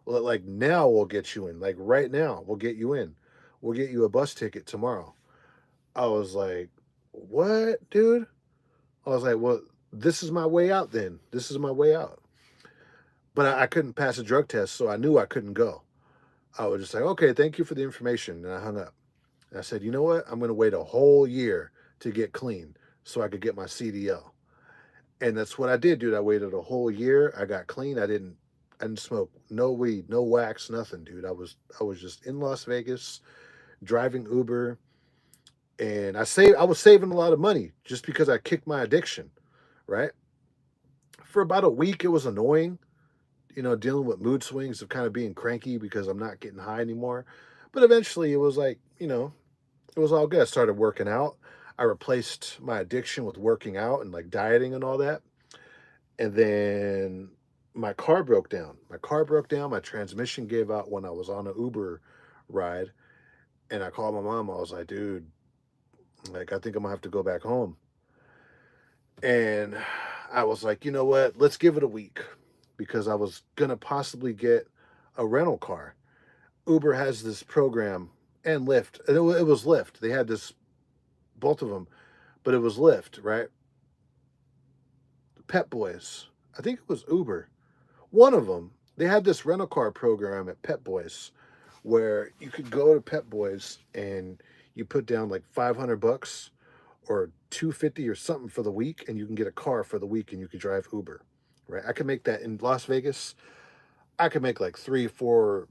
Like now we'll get you in. Like right now we'll get you in. We'll get you a bus ticket tomorrow." I was like, "What, dude?" I was like, "Well, this is my way out then. This is my way out." But I couldn't pass a drug test, so I knew I couldn't go. I was just like, "Okay, thank you for the information." And I hung up. And I said, "You know what? I'm going to wait a whole year to get clean so I could get my CDL." And that's what I did, dude. I waited a whole year. I got clean. I didn't smoke no weed, no wax, nothing, dude. I was just in Las Vegas driving Uber, and I was saving a lot of money just because I kicked my addiction, right? For about a week it was annoying, dealing with mood swings of kind of being cranky because I'm not getting high anymore. But eventually it was like, it was all good. I started working out. I replaced my addiction with working out and like dieting and all that. And then my car broke down. My car broke down. My transmission gave out when I was on an Uber ride. And I called my mom. I was like, dude, like, I think I'm going to have to go back home. And I was like, you know what? Let's give it a week because I was going to possibly get a rental car. Uber has this program and Lyft. And it was Lyft. They had this, both of them, but it was Lyft, right? Pet Boys. I think it was Uber. One of them, they had this rental car program at Pet Boys where you could go to Pet Boys and you put down like $500 or 250 or something for the week, and you can get a car for the week and you can drive Uber, right? I could make that in Las Vegas. I could make like 3 4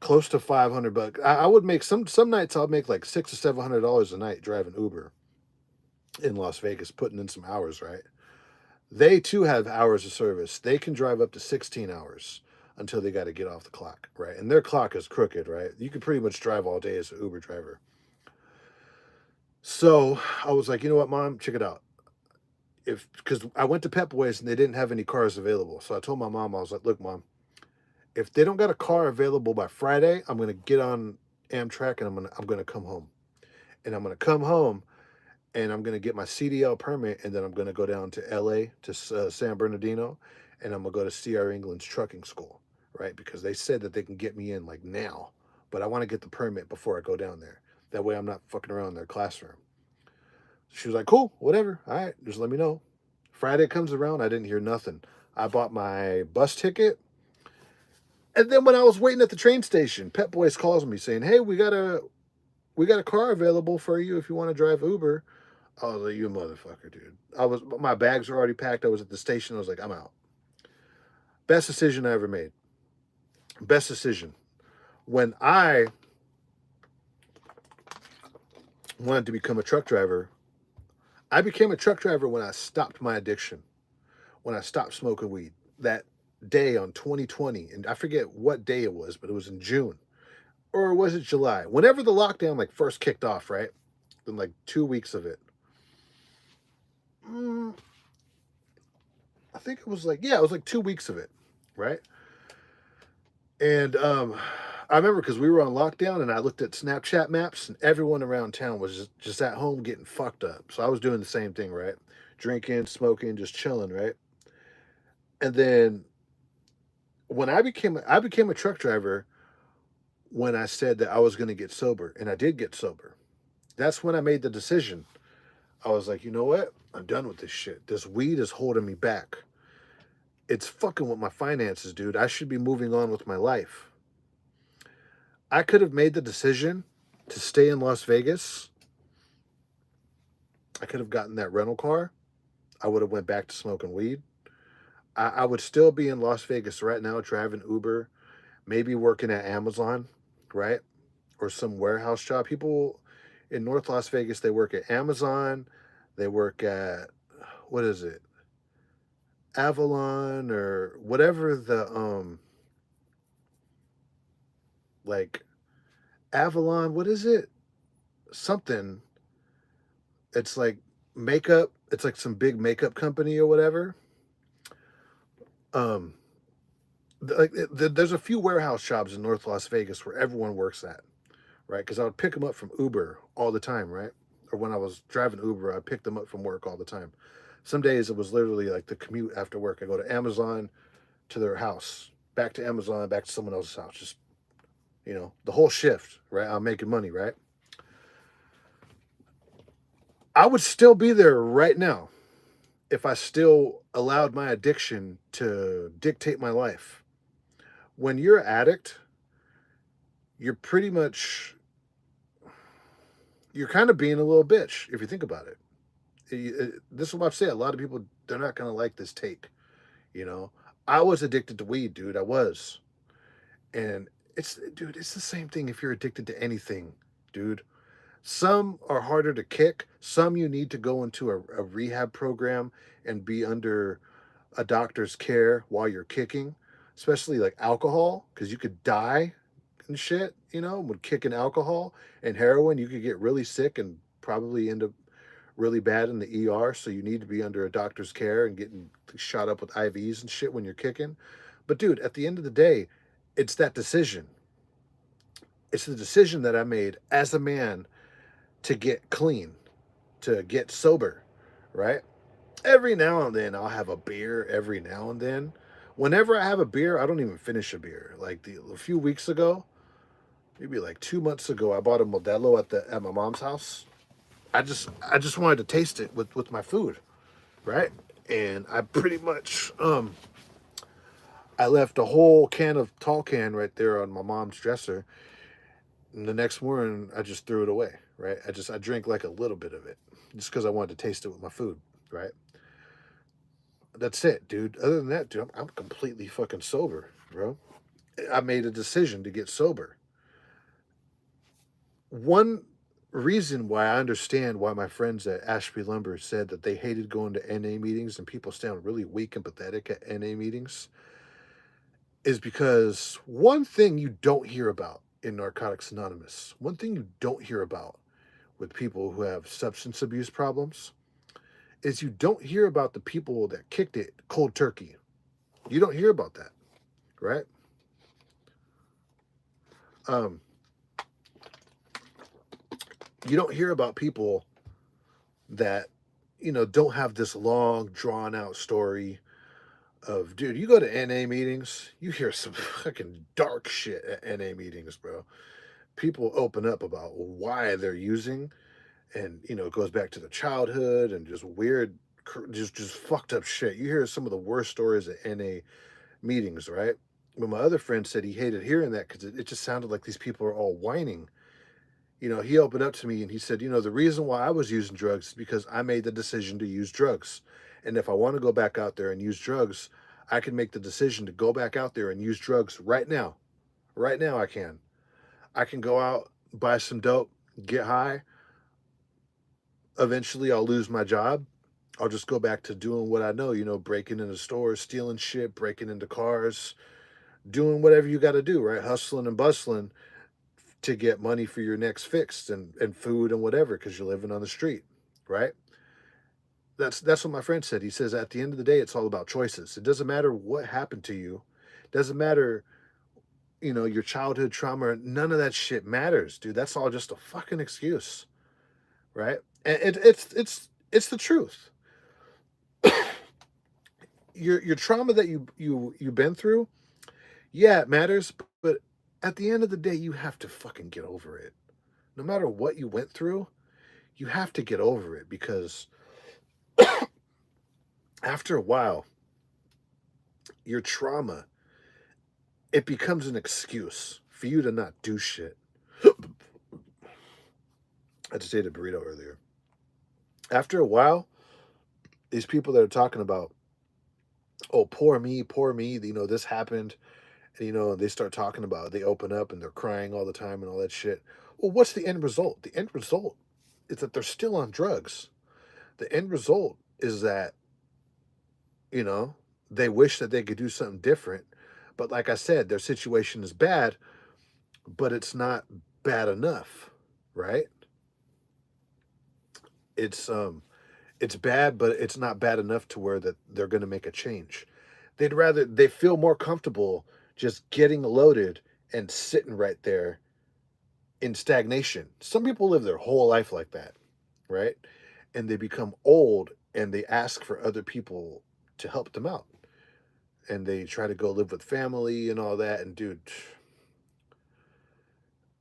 close to $500. I would make some nights I'll make like $600 or $700 a night driving Uber in Las Vegas, putting in some hours, right? They too have hours of service. They can drive up to 16 hours until they got to get off the clock, right? And their clock is crooked, right? You can pretty much drive all day as an Uber driver. So I was like, you know what, Mom, check it out. Because I went to Pep Boys and they didn't have any cars available. So I told my mom, I was like, look, Mom, if they don't got a car available by Friday, I'm gonna get on Amtrak and I'm gonna come home. And I'm gonna come home and I'm gonna get my CDL permit and then I'm gonna go down to LA to San Bernardino and I'm gonna go to CR England's trucking school, right? Because they said that they can get me in like now, but I want to get the permit before I go down there. That way I'm not fucking around in their classroom. She was like, cool, whatever. All right, just let me know. Friday comes around, I didn't hear nothing. I bought my bus ticket. And then when I was waiting at the train station, Pep Boys calls me saying, hey, we got a car available for you if you want to drive Uber. I was like, you motherfucker, dude. My bags were already packed. I was at the station. I was like, I'm out. Best decision I ever made. Best decision. When I wanted to become a truck driver, I became a truck driver when I stopped my addiction, when I stopped smoking weed. That day on 2020, and I forget what day it was, but it was in June. Or was it July? Whenever the lockdown like first kicked off, right? Then like 2 weeks of it. I think it was like, yeah, it was like 2 weeks of it, right? And I remember because we were on lockdown and I looked at Snapchat maps and everyone around town was just at home getting fucked up. So I was doing the same thing, right? Drinking, smoking, just chilling, right? And then when I became a truck driver when I said that I was going to get sober, and I did get sober. That's when I made the decision. I was like, you know what? I'm done with this shit. This weed is holding me back. It's fucking with my finances, dude. I should be moving on with my life. I could have made the decision to stay in Las Vegas. I could have gotten that rental car. I would have went back to smoking weed. I would still be in Las Vegas right now driving Uber, maybe working at Amazon, right? Or some warehouse job. People in North Las Vegas, they work at Amazon. They work at, what is it? Avalon or whatever like Avalon, what is it? Something. It's like makeup. It's like some big makeup company or whatever. Um, there's a few warehouse jobs in North Las Vegas where everyone works at, right? Because I would pick them up from Uber all the time, right? Or when I was driving Uber, I picked them up from work all the time. Some days it was literally like the commute after work. I go to Amazon to their house, back to Amazon, back to someone else's house. Just, the whole shift, right? I'm making money, right? I would still be there right now if I still allowed my addiction to dictate my life. When you're an addict, you're pretty much, you're kind of being a little bitch if you think about it. This is what I've said. A lot of people, they're not going to like this take, you know? I was addicted to weed, dude. I was. And dude, it's the same thing if you're addicted to anything, dude. Some are harder to kick. Some you need to go into a rehab program and be under a doctor's care while you're kicking, especially like alcohol, because you could die and shit, with kicking alcohol and heroin. You could get really sick and probably end up really bad in the ER. So you need to be under a doctor's care and getting shot up with IVs and shit when you're kicking. But dude, at the end of the day, it's that decision. It's the decision that I made as a man to get clean, to get sober, right? Every now and then I'll have a beer every now and then. Whenever I have a beer, I don't even finish a beer. Like a few weeks ago, maybe like 2 months ago, I bought a Modelo at my mom's house. I just wanted to taste it with my food, right? And I pretty much I left a whole can of tall can right there on my mom's dresser. And the next morning I just threw it away, right? I drank like a little bit of it just because I wanted to taste it with my food, right? That's it, dude. Other than that, dude, I'm completely fucking sober, bro. I made a decision to get sober. One reason why I understand why my friends at Ashby Lumber said that they hated going to NA meetings and people sound really weak and pathetic at NA meetings is because one thing you don't hear about in Narcotics Anonymous, one thing you don't hear about with people who have substance abuse problems, is you don't hear about the people that kicked it cold turkey. You don't hear about that, right? Um, you don't hear about people that, don't have this long, drawn out story of, dude, you go to NA meetings, you hear some fucking dark shit at NA meetings, bro. People open up about why they're using, and, it goes back to the childhood and just weird, just fucked up shit. You hear some of the worst stories at NA meetings, right? But my other friend said he hated hearing that because it just sounded like these people are all whining. He opened up to me and he said, the reason why I was using drugs is because I made the decision to use drugs. And if I want to go back out there and use drugs, I can make the decision to go back out there and use drugs right now. Right now, I can. I can go out, buy some dope, get high. Eventually, I'll lose my job. I'll just go back to doing what I know, breaking into stores, stealing shit, breaking into cars, doing whatever you got to do, right? Hustling and bustling to get money for your next fix and food and whatever because you're living on the street, right? That's what my friend said. He says at the end of the day, it's all about choices. It doesn't matter what happened to you. It doesn't matter, your childhood trauma. None of that shit matters, dude. That's all just a fucking excuse, right? And it's the truth. Your trauma that you've been through, yeah, it matters. But at the end of the day, you have to fucking get over it. No matter what you went through, you have to get over it because after a while, your trauma, it becomes an excuse for you to not do shit. I just ate a burrito earlier. After a while, these people that are talking about, oh, poor me, this happened, and they start talking about it, they open up and they're crying all the time and all that shit. Well, what's the end result? The end result is that they're still on drugs. The end result is that, you know, they wish that they could do something different. But like I said, their situation is bad, but it's not bad enough, right? It's it's bad, but it's not bad enough to where that they're going to make a change. They feel more comfortable just getting loaded and sitting right there in stagnation. Some people live their whole life like that, right? And they become old and they ask for other people to help them out. And they try to go live with family and all that. And dude,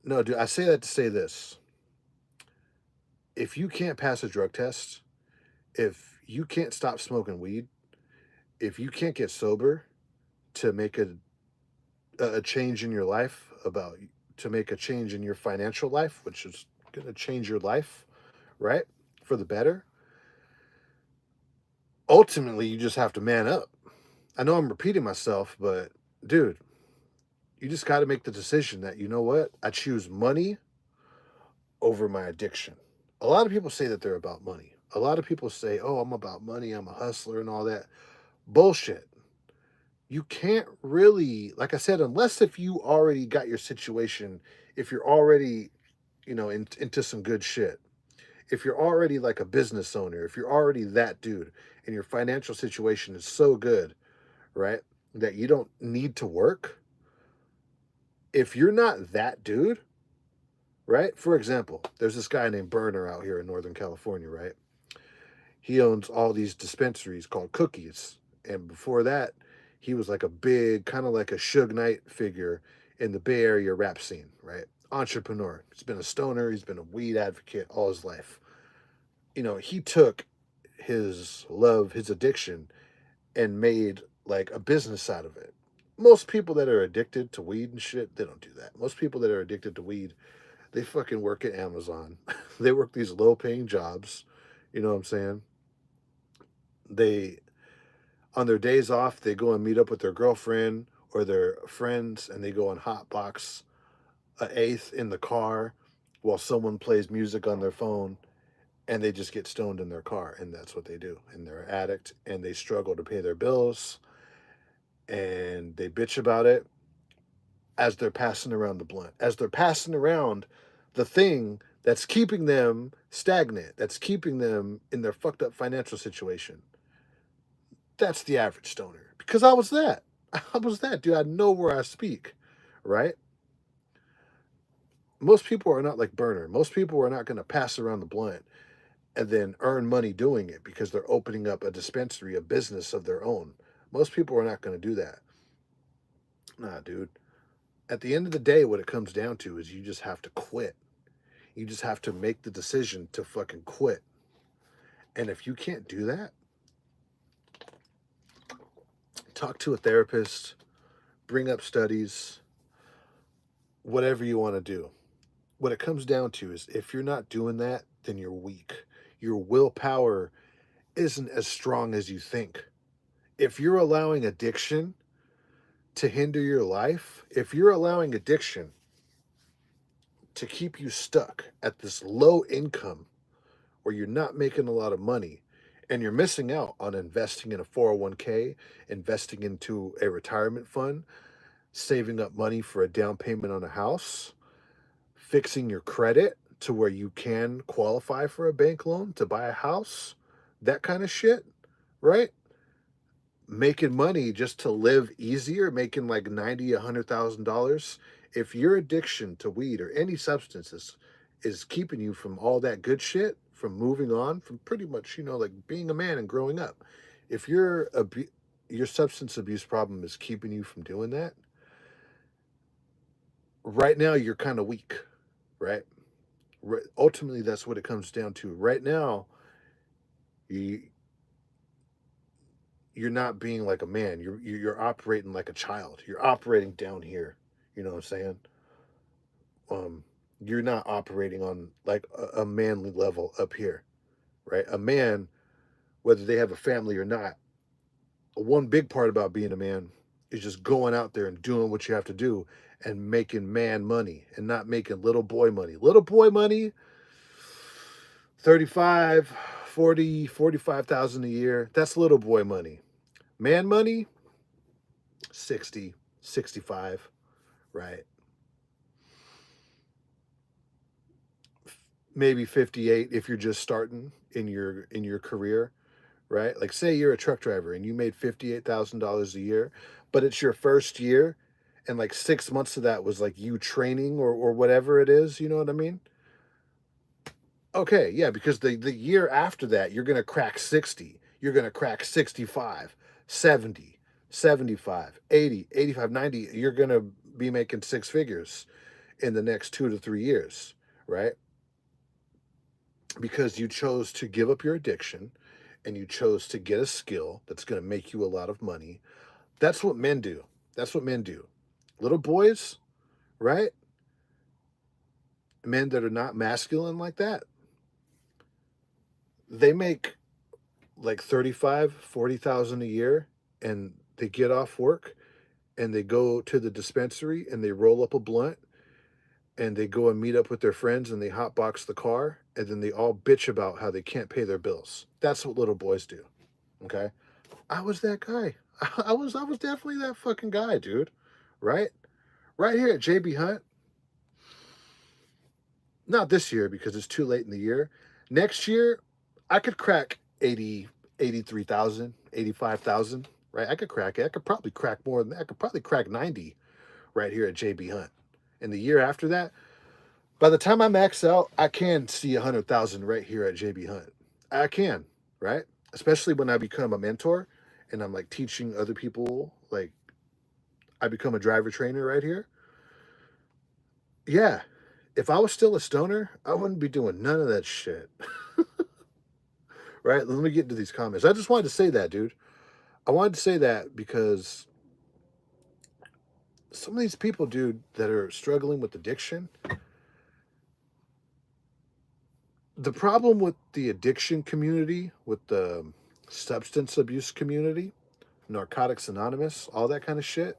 no, dude, I say that to say this. If you can't pass a drug test, if you can't stop smoking weed, if you can't get sober to make a change in your life, about to make a change in your financial life, which is going to change your life, right? For the better. Ultimately, you just have to man up. I know I'm repeating myself, but dude, you just got to make the decision that, you know what? I choose money over my addiction. A lot of people say that they're about money. A lot of people say, oh, I'm about money, I'm a hustler and all that. Bullshit. You can't really, like I said, unless if you already got your situation, if you're already, into some good shit, if you're already like a business owner, if you're already that dude and your financial situation is so good, right, that you don't need to work, if you're not that dude, right? For example, there's this guy named Burner out here in Northern California, right? He owns all these dispensaries called Cookies. And before that, he was like a big, kind of like a Suge Knight figure in the Bay Area rap scene, right? Entrepreneur. He's been a stoner, he's been a weed advocate all his life. He took his love, his addiction, and made like a business out of it. Most people that are addicted to weed and shit, they don't do that. Most people that are addicted to weed, they fucking work at Amazon. They work these low paying jobs. You know what I'm saying? They, on their days off, they go and meet up with their girlfriend or their friends and they go and hotbox a eighth in the car while someone plays music on their phone, and they just get stoned in their car, and that's what they do. And they're an addict and they struggle to pay their bills, and they bitch about it as they're passing around the blunt, as they're passing around the thing that's keeping them stagnant, that's keeping them in their fucked up financial situation. That's the average stoner. Because I was that. I was that, dude. I know where I speak, right? Most people are not like Burner. Most people are not going to pass around the blunt and then earn money doing it because they're opening up a dispensary, a business of their own. Most people are not going to do that. Nah, dude. At the end of the day, what it comes down to is you just have to quit. You just have to make the decision to fucking quit. And if you can't do that, talk to a therapist, bring up studies, whatever you want to do. What it comes down to is if you're not doing that, then you're weak. Your willpower isn't as strong as you think. If you're allowing addiction to hinder your life, if you're allowing addiction to keep you stuck at this low income where you're not making a lot of money and you're missing out on investing in a 401k, investing into a retirement fund, saving up money for a down payment on a house, fixing your credit to where you can qualify for a bank loan to buy a house, that kind of shit, right? Making money just to live easier, making like $90,000, $100,000. If your addiction to weed or any substances is keeping you from all that good shit, from moving on, from pretty much, like being a man and growing up, if your substance abuse problem is keeping you from doing that, right now you're kind of weak, right? Ultimately, that's what it comes down to. Right now, you you're not being like a man. You're operating like a child. You're operating down here. You know what I'm saying? Um, you're not operating on like a manly level up here, right? A man, whether they have a family or not, one big part about being a man is just going out there and doing what you have to do and making man money and not making little boy money. Little boy money, 35, 40, 45,000 a year. That's little boy money. Man money, 60, 65, right? Maybe 58 if you're just starting in your career, right? Like say you're a truck driver and you made $58,000 a year, but it's your first year and like 6 months of that was like you training or whatever it is, you know what I mean? Okay, yeah, because the year after that, you're going to crack 60. You're going to crack 65, 70, 75, 80, 85, 90. You're going to be making six figures in the next 2 to 3 years, right? Because you chose to give up your addiction and you chose to get a skill that's going to make you a lot of money. That's what men do. That's what men do. Little boys, right? Men that are not masculine like that, they make like 35, 40,000 a year and they get off work and they go to the dispensary and they roll up a blunt and they go and meet up with their friends and they hotbox the car and then they all bitch about how they can't pay their bills. That's what little boys do. Okay? I was that guy. I was definitely that fucking guy, dude. Right? Right here at JB Hunt. Not this year because it's too late in the year. Next year, I could crack 80, 83,000, 85,000. Right? I could crack it. I could probably crack more than that. I could probably crack 90 right here at JB Hunt. And the year after that, by the time I max out, I can see 100,000 right here at JB Hunt. I can, right? Especially when I become a mentor and I'm like teaching other people, like I become a driver trainer right here. Yeah, if I was still a stoner, I wouldn't be doing none of that shit. Right? Let me get into these comments. I just wanted to say that, dude. I wanted to say that because some of these people, dude, that are struggling with addiction, the problem with the addiction community, with the substance abuse community, Narcotics Anonymous, all that kind of shit,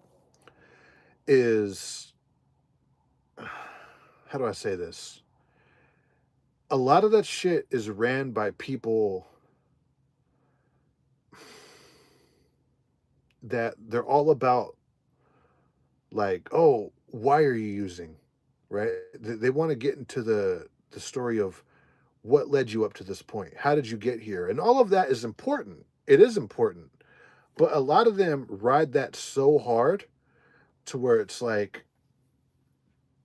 is how do I say this? A lot of that shit is ran by people that they're all about like, oh, why are you using, right? They want to get into the story of what led you up to this point. How did you get here? And all of that is important. It is important. But a lot of them ride that so hard to where it's like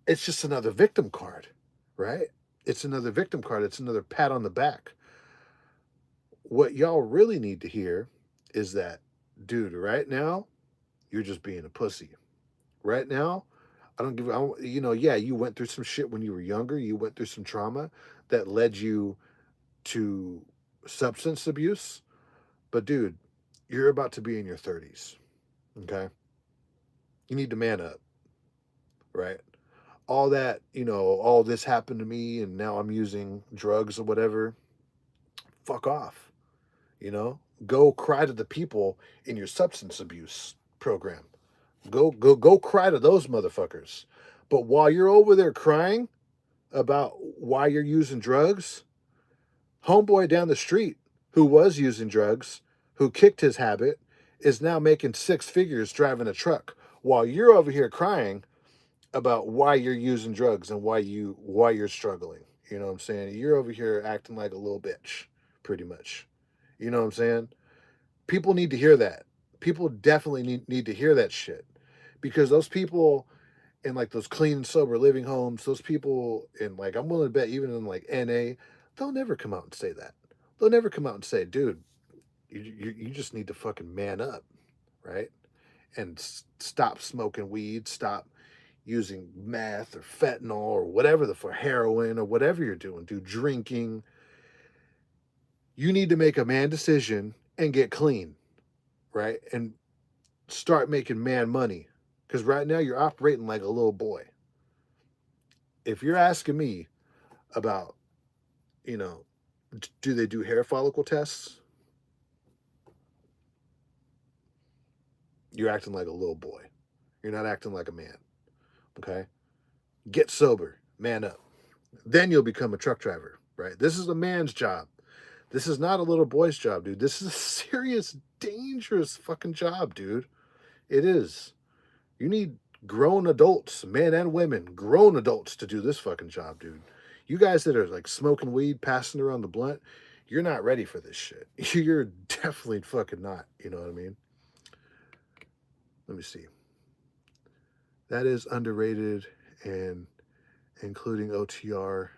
it's just another victim card, right? It's another victim card. It's another pat on the back. What y'all really need to hear is that, dude, right now, you're just being a pussy. Right now, I don't give, I don't, you know, yeah, you went through some shit when you were younger. You went through some trauma that led you to substance abuse. But, dude, you're about to be in your 30s. Okay. You need to man up, right? All that, you know, all this happened to me and now I'm using drugs or whatever. Fuck off. You know, go cry to the people in your substance abuse program. Go cry to those motherfuckers. But while you're over there crying about why you're using drugs, homeboy down the street who was using drugs, who kicked his habit, is now making six figures driving a truck while you're over here crying about why you're using drugs and why you're struggling. You know what I'm saying? You're over here acting like a little bitch, pretty much. You know what I'm saying? People need to hear that. People definitely need to hear that shit. Because those people in like those clean and sober living homes, those people in like I'm willing to bet even in like NA, they'll never come out and say that. They'll never come out and say, dude, you just need to fucking man up, right? And stop smoking weed, stop using meth or fentanyl or whatever for heroin or whatever you're doing, do drinking. You need to make a man decision and get clean, right? And start making man money. Because right now you're operating like a little boy. If you're asking me about, you know, do they do hair follicle tests? You're acting like a little boy. You're not acting like a man. Okay? Get sober, man up. Then you'll become a truck driver, right? This is a man's job. This is not a little boy's job, dude. This is a serious, dangerous fucking job, dude. It is. You need grown adults, men and women, grown adults to do this fucking job, dude. You guys that are like smoking weed, passing around the blunt, you're not ready for this shit. You're definitely fucking not. You know what I mean? Let me see. That is underrated, and including OTR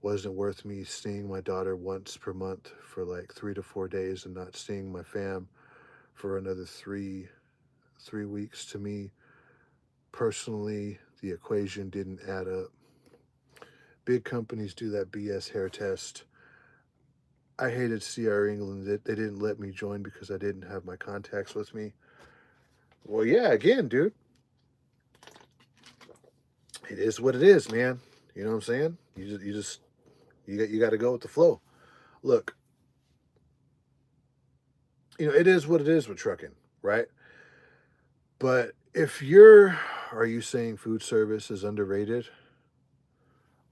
wasn't worth me seeing my daughter once per month for like 3 to 4 days and not seeing my fam for another three weeks. To me personally, the equation didn't add up. Big companies do that BS hair test. I hated CR England that they didn't let me join because I didn't have my contacts with me. Well, yeah, again, dude, it is what it is, man. You know what I'm saying? You got to go with the flow. Look, you know, it is what it is with trucking, right? But if you're, are you saying food service is underrated?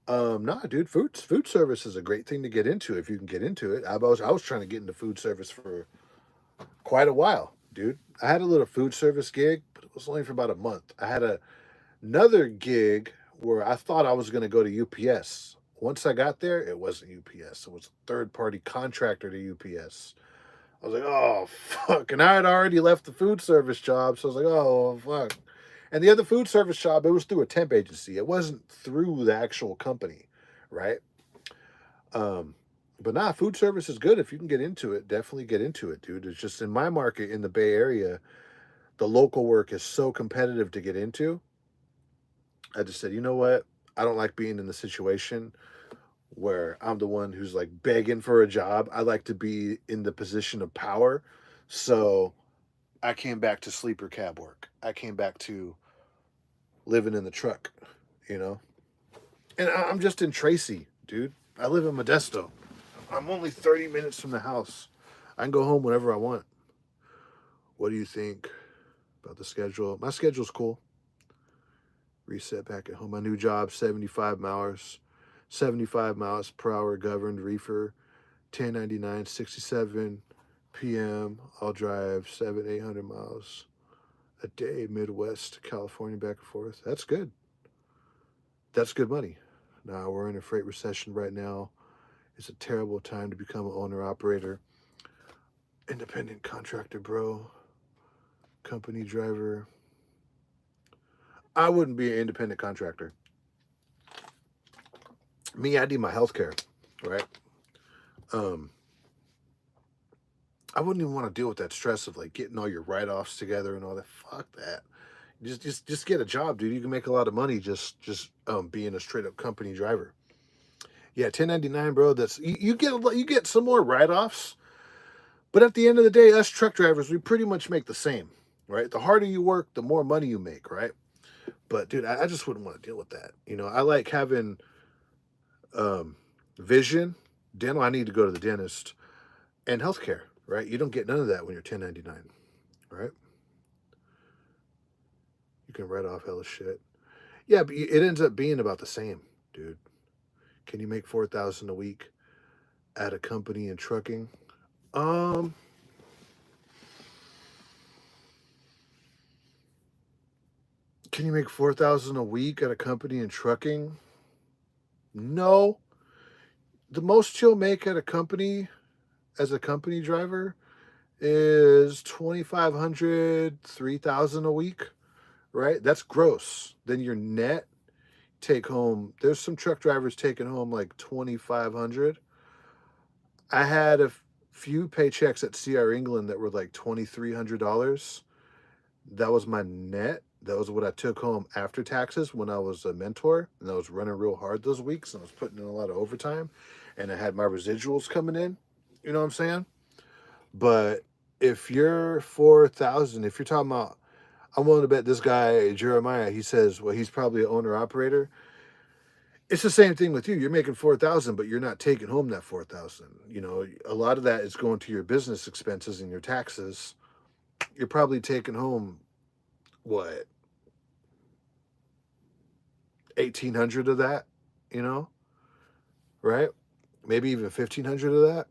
Nah, dude, food service is a great thing to get into if you can get into it. I was trying to get into food service for quite a while, dude. I had a little food service gig, but it was only for about a month. I had another gig where I thought I was going to go to UPS. Once I got there, it wasn't UPS. It was a third party contractor to UPS. I was like, oh, fuck. And I had already left the food service job. So I was like, oh, fuck. And the other food service job, it was through a temp agency. It wasn't through the actual company, right? Um, but nah, food service is good if you can get into it. Definitely get into it, dude. It's just in my market in the Bay Area, the local work is so competitive to get into. I just said, you know what? I don't like being in the situation where I'm the one who's like begging for a job. I like to be in the position of power. So I came back to sleeper cab work. I came back to living in the truck, you know? And I'm just in Tracy, dude. I live in Modesto. I'm only 30 minutes from the house. I can go home whenever I want. What do you think about the schedule? My schedule's cool. Reset back at home. My new job, 75 miles per hour governed reefer, 1099, 67 p.m. I'll drive 800 miles a day, Midwest to California, back and forth. That's good. That's good money. Now we're in a freight recession right now. It's a terrible time to become an owner operator, independent contractor, bro, company driver. I wouldn't be an independent contractor. Me, I need my health care, right? Um, I wouldn't even want to deal with that stress of like getting all your write-offs together and all that. Fuck that. Just get a job, dude. You can make a lot of money just being a straight up company driver. Yeah, 1099, bro. That's you get some more write-offs, but at the end of the day, us truck drivers, we pretty much make the same, right? The harder you work, the more money you make, right? But dude, I just wouldn't want to deal with that. I like having um, vision, dental. I need to go to the dentist, and healthcare, right? You don't get none of that when you're 1099, right? You can write off hella shit. Yeah, but it ends up being about the same, dude. Can you make 4,000 a week at a company in trucking? Um, can you make 4,000 a week at a company in trucking? No. The most you'll make at a company as a company driver is 2,500, 3,000 a week, right? That's gross. Then your net take home, there's some truck drivers taking home like 2,500. I had a few paychecks at CR England that were like $2,300. That was my net. That was what I took home after taxes when I was a mentor, and I was running real hard those weeks, and I was putting in a lot of overtime, and I had my residuals coming in. You know what I'm saying? But if you're 4,000, if you're talking about, I'm willing to bet this guy Jeremiah, he says, well, he's probably an owner operator. It's the same thing with you. You're making 4,000, but you're not taking home that 4,000. A lot of that is going to your business expenses and your taxes. You're probably taking home what, 1,800 of that, you know, right? Maybe even 1,500 of that.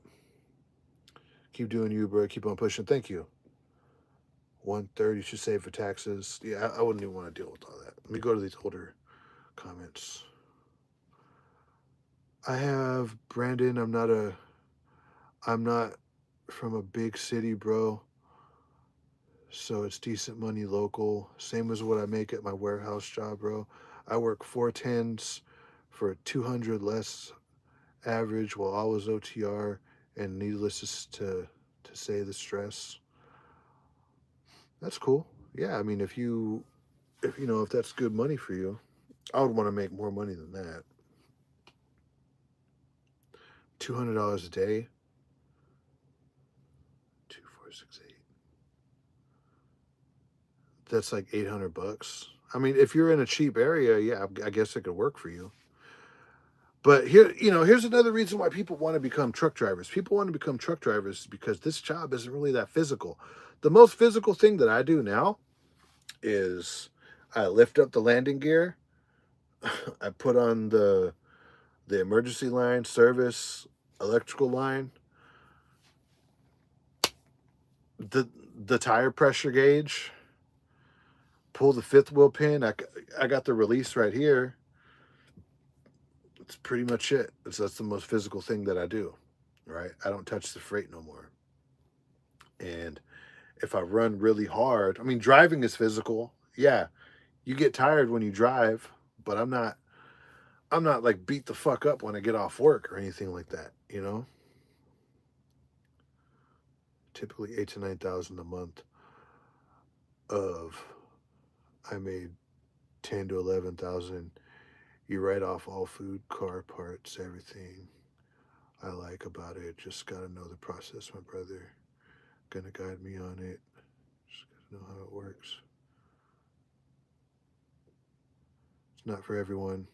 Keep doing you, bro. Keep on pushing. Thank you. 130 should save for taxes. Yeah, I wouldn't even want to deal with all that. Let me go to these older comments. I have Brandon. I'm not from a big city, bro. So it's decent money local. Same as what I make at my warehouse job, bro. I work 410s for 200 less average while I was OTR, and needless to say, the stress. That's cool. Yeah, I mean, if that's good money for you, I would want to make more money than that. $200 a day. 2, 4, 6, 8. That's like $800. I mean, if you're in a cheap area, yeah, I guess it could work for you. But here's another reason why people want to become truck drivers. People want to become truck drivers because this job isn't really that physical. The most physical thing that I do now is I lift up the landing gear, I put on the emergency line, service, electrical line, the tire pressure gauge, pull the fifth wheel pin. I got the release right here. That's pretty much it. That's the most physical thing that I do, right? I don't touch the freight no more. And if I run really hard, I mean, driving is physical. Yeah, you get tired when you drive, but I'm not like beat the fuck up when I get off work or anything like that. Typically 8 to 9 thousand a month of I made 10 to 11,000. You write off all food, car parts, everything. I like about it. Just gotta know the process, my brother. Gonna guide me on it. Just gotta know how it works. It's not for everyone.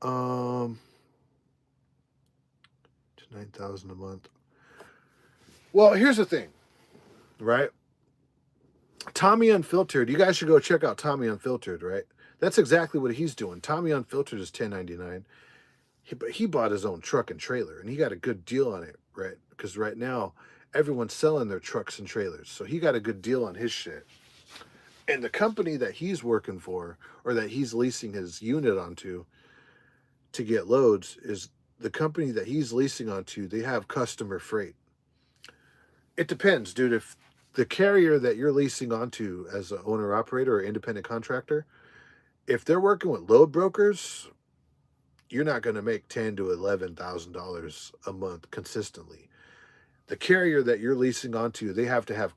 To 9,000 a month. Well, here's the thing, right? Tommy Unfiltered. You guys should go check out Tommy Unfiltered, right? That's exactly what he's doing. Tommy Unfiltered is 1099. But he bought his own truck and trailer, and he got a good deal on it, right? Because right now everyone's selling their trucks and trailers, so he got a good deal on his shit. And the company that he's working for, or that he's leasing his unit onto to get loads, is the company that he's leasing onto. They have customer freight. It depends, dude. If the carrier that you're leasing onto as an owner operator or independent contractor, if they're working with load brokers, you're not going to make $10,000 to $11,000 a month consistently. The carrier that you're leasing onto, they have to have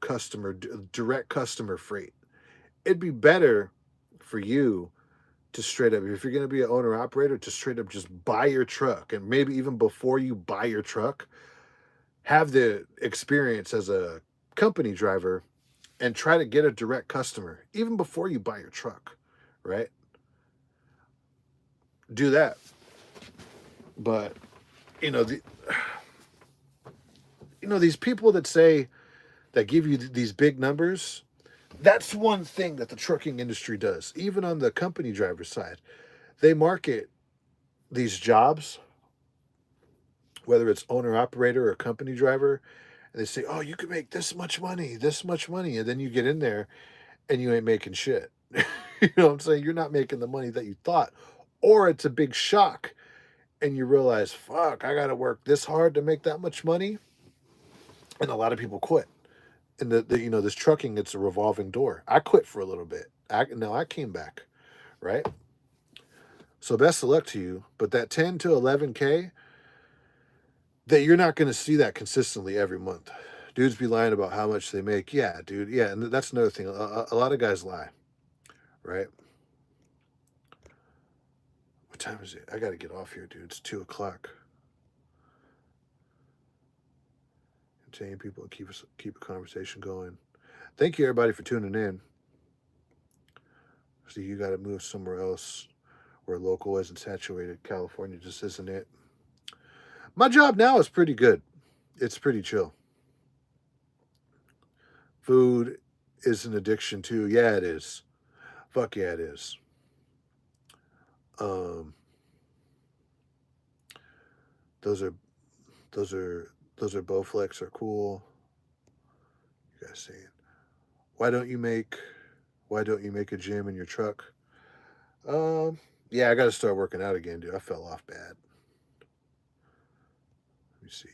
direct customer freight. It'd be better for you to straight up, if you're going to be an owner operator, to straight up just buy your truck, and maybe even before you buy your truck, have the experience as a company driver and try to get a direct customer even before you buy your truck, right? Do that. But you know the these people that say, that give you these big numbers, that's one thing that the trucking industry does. Even on the company driver side, they market these jobs, whether it's owner operator or company driver, and they say, "Oh, you can make this much money," and then you get in there and you ain't making shit. You know what I'm saying? You're not making the money that you thought, or it's a big shock, and you realize, "Fuck, I got to work this hard to make that much money," and a lot of people quit. And this trucking, it's a revolving door. I quit for a little bit. Now I came back, right? So best of luck to you. But that 10 to 11K, that you're not going to see that consistently every month. Dudes be lying about how much they make. Yeah, dude. Yeah, and that's another thing. A lot of guys lie, right? What time is it? I got to get off here, dude. It's 2 o'clock. Entertain people, keep a conversation going. Thank you, everybody, for tuning in. See, you got to move somewhere else where local isn't saturated. California just isn't it. My job now is pretty good. It's pretty chill. Food is an addiction too. Yeah, it is. Fuck yeah, it is. Um, those are those are those are Bowflex are cool. You guys saying, why don't you make a gym in your truck? Um, yeah, I got to start working out again, dude. I fell off bad. Let me see.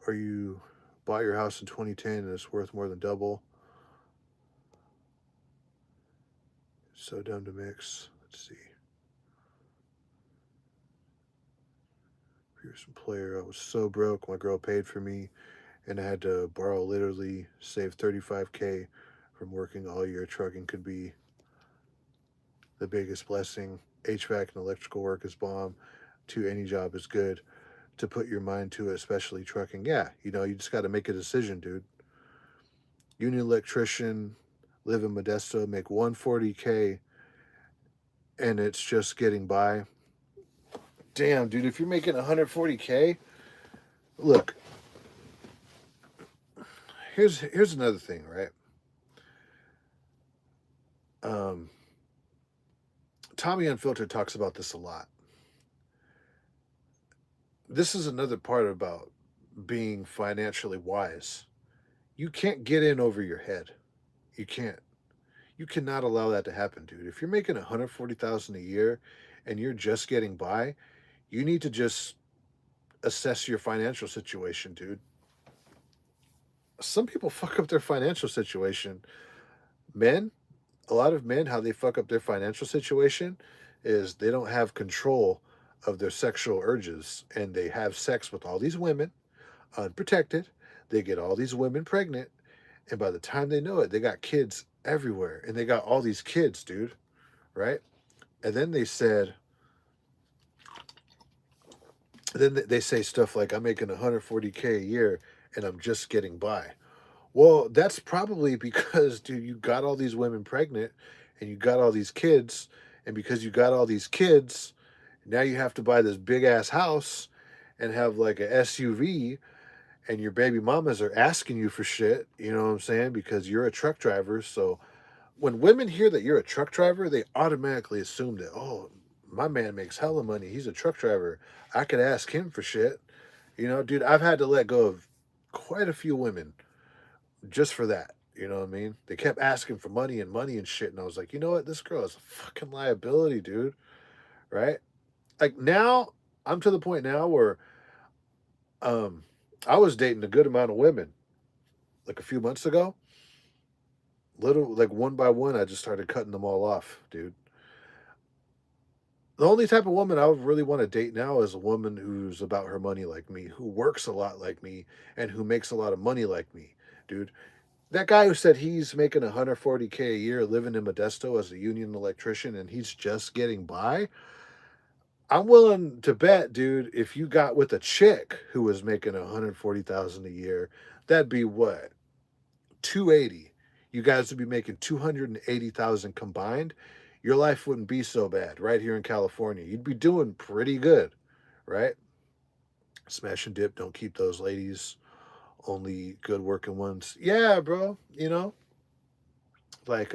Are you bought your house in 2010 and it's worth more than double? So dumb to mix. Let's see. Pearson player. I was so broke. My girl paid for me, and I had to borrow, literally save 35K from working all year. Trucking could be the biggest blessing. HVAC and electrical work is bomb. To any job is good. To put your mind to it, especially trucking. Yeah, you just got to make a decision, dude. Union electrician, live in Modesto, make 140K, and it's just getting by. Damn, dude, if you're making 140K, look, here's another thing, right? Tommy Unfiltered talks about this a lot. This is another part about being financially wise. You can't get in over your head. You can't. You cannot allow that to happen, dude. If you're making 140,000 a year and you're just getting by, you need to just assess your financial situation, dude. Some people fuck up their financial situation. Men, a lot of men, how they fuck up their financial situation is they don't have control of their sexual urges, and they have sex with all these women unprotected. They get all these women pregnant, and by the time they know it, they got kids everywhere, and they got all these kids, dude, right? And then they said, then they say stuff like, I'm making 140K a year and I'm just getting by. Well, that's probably because, dude, you got all these women pregnant and you got all these kids, and because you got all these kids, now you have to buy this big ass house and have like a SUV, and your baby mamas are asking you for shit, you know what I'm saying? Because you're a truck driver. So when women hear that you're a truck driver, they automatically assume that, oh, my man makes hella money. He's a truck driver. I could ask him for shit. You know, dude, I've had to let go of quite a few women just for that. You know what I mean? They kept asking for money and shit. And I was like, you know what? This girl is a fucking liability, dude. Right? Like now, I'm to the point now where um I was dating a good amount of women like a few months ago. Little like one by one, I just started cutting them all off, dude. The only type of woman I would really want to date now is a woman who's about her money like me, who works a lot like me, and who makes a lot of money like me, dude. That guy who said he's making 140K a year living in Modesto as a union electrician and he's just getting by. I'm willing to bet, dude, if you got with a chick who was making 140,000 a year, that'd be what? 280. You guys would be making 280,000 combined. Your life wouldn't be so bad right here in California. You'd be doing pretty good, right? Smash and dip, don't keep those ladies, only good working ones. Yeah, bro, you know? Like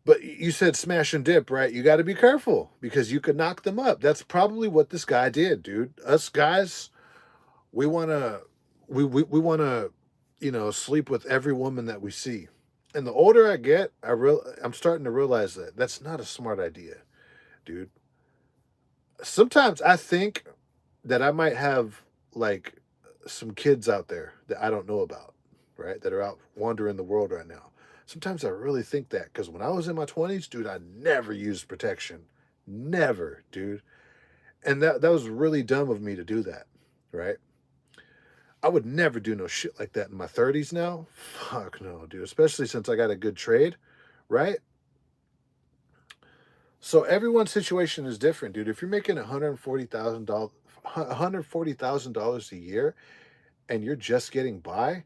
but you said smash and dip, right? You got to be careful because you could knock them up. That's probably what this guy did, dude. Us guys, we want to we want to, you know, sleep with every woman that we see. And the older I get, I'm starting to realize that that's not a smart idea, dude. Sometimes I think that I might have like some kids out there that I don't know about, right? That are out wandering the world right now. Sometimes I really think that because when I was in my 20s, dude, I never used protection. Never, dude. And that was really dumb of me to do that, right? I would never do no shit like that in my 30s now. Fuck no, dude. Especially since I got a good trade, right? So everyone's situation is different, dude. If you're making $140,000 a year and you're just getting by,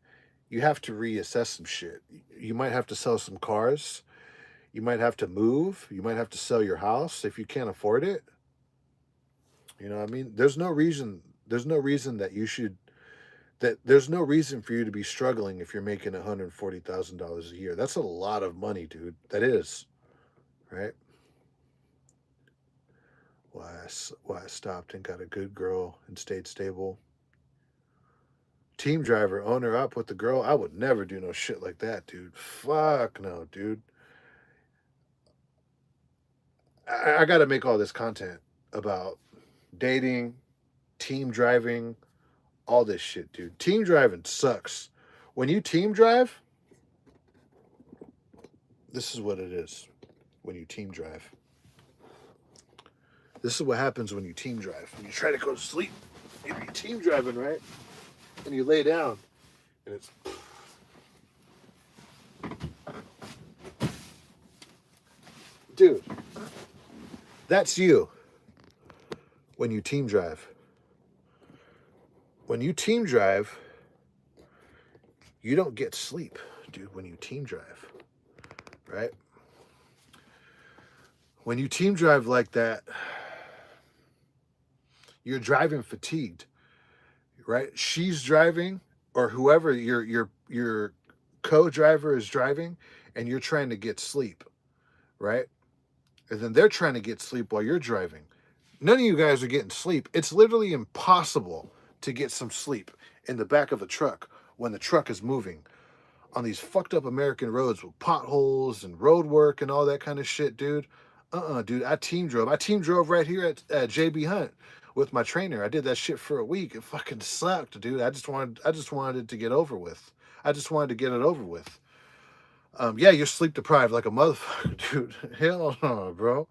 you have to reassess some shit. You might have to sell some cars. You might have to move. You might have to sell your house if you can't afford it. You know what I mean? There's no reason that you should that there's no reason for you to be struggling if you're making $140,000 a year. That's a lot of money, dude. That is, right? Why I stopped and got a good girl and stayed stable. Team driver, owner up with the girl. I would never do no shit like that, dude. Fuck no, dude. I got to make all this content about dating, team driving, all this shit, dude. Team driving sucks. When you team drive, this is what it is. When you team drive, this is what happens when you team drive. When you try to go to sleep, you're team driving, right? And you lay down, and it's dude. That's you when you team drive. When you team drive, you don't get sleep, dude, when you team drive, right? When you team drive like that, you're driving fatigued, right? She's driving, or whoever your co-driver is driving, and you're trying to get sleep, right? And then they're trying to get sleep while you're driving. None of you guys are getting sleep. It's literally impossible to get some sleep in the back of a truck when the truck is moving on these fucked up American roads with potholes and road work and all that kind of shit, dude. Dude. I team drove. I team drove right here at JB Hunt with my trainer. I did that shit for a week. It fucking sucked, dude. I just wanted it to get over with. I just wanted to get it over with. Yeah, you're sleep deprived like a motherfucker, dude. Hell no, bro.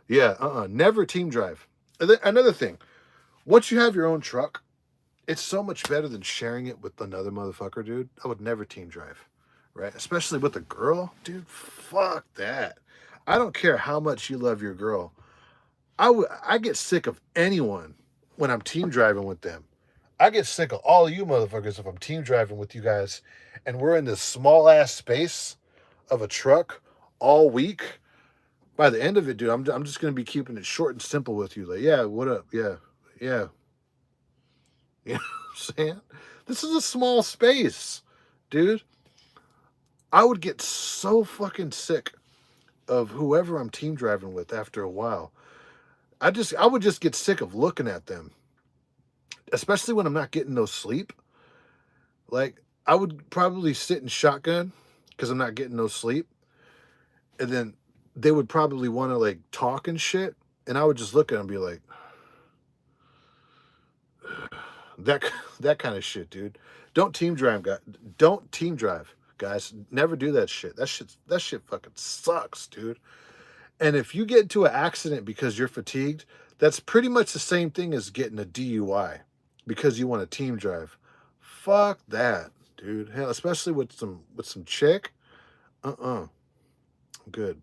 Yeah, never team drive. Another thing, once you have your own truck, it's so much better than sharing it with another motherfucker, dude. I would never team drive, right? Especially with a girl, dude. Fuck that. I don't care how much you love your girl. I get sick of anyone when I'm team driving with them. I get sick of all of you motherfuckers if I'm team driving with you guys and we're in this small ass space of a truck all week. By the end of it, dude, I'm just gonna be keeping it short and simple with you. Like, yeah, what up? Yeah, yeah. You know what I'm saying? This is a small space, dude. I would get so fucking sick of whoever I'm team driving with after a while. I would just get sick of looking at them, especially when I'm not getting no sleep. Like I would probably sit in shotgun because I'm not getting no sleep, and then they would probably want to like talk and shit, and I would just look at them and be like, that that kind of shit, dude. Don't team drive, guys. Don't team drive, guys. Never do that shit. That shit fucking sucks, dude. And if you get into an accident because you're fatigued, that's pretty much the same thing as getting a DUI because you want to team drive. Fuck that, dude. Hell, especially with some chick. I'm good.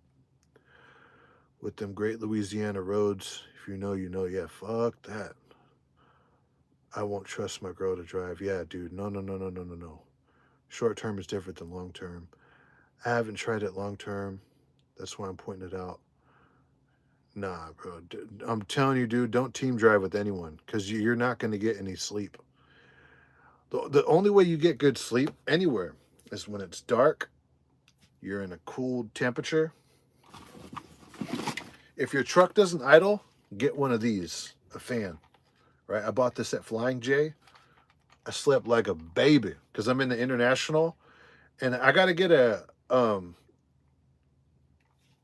With them great Louisiana roads, if you know, you know. Yeah, fuck that. I won't trust my girl to drive. Yeah, dude. No, no, no, no, no, no, no. Short term is different than long term. I haven't tried it long term. That's why I'm pointing it out. Nah, bro. I'm telling you, dude, don't team drive with anyone because you're not going to get any sleep. The only way you get good sleep anywhere is when it's dark, you're in a cool temperature. If your truck doesn't idle, get one of these, a fan. Right? I bought this at Flying J. I slept like a baby because I'm in the international, and I got to get a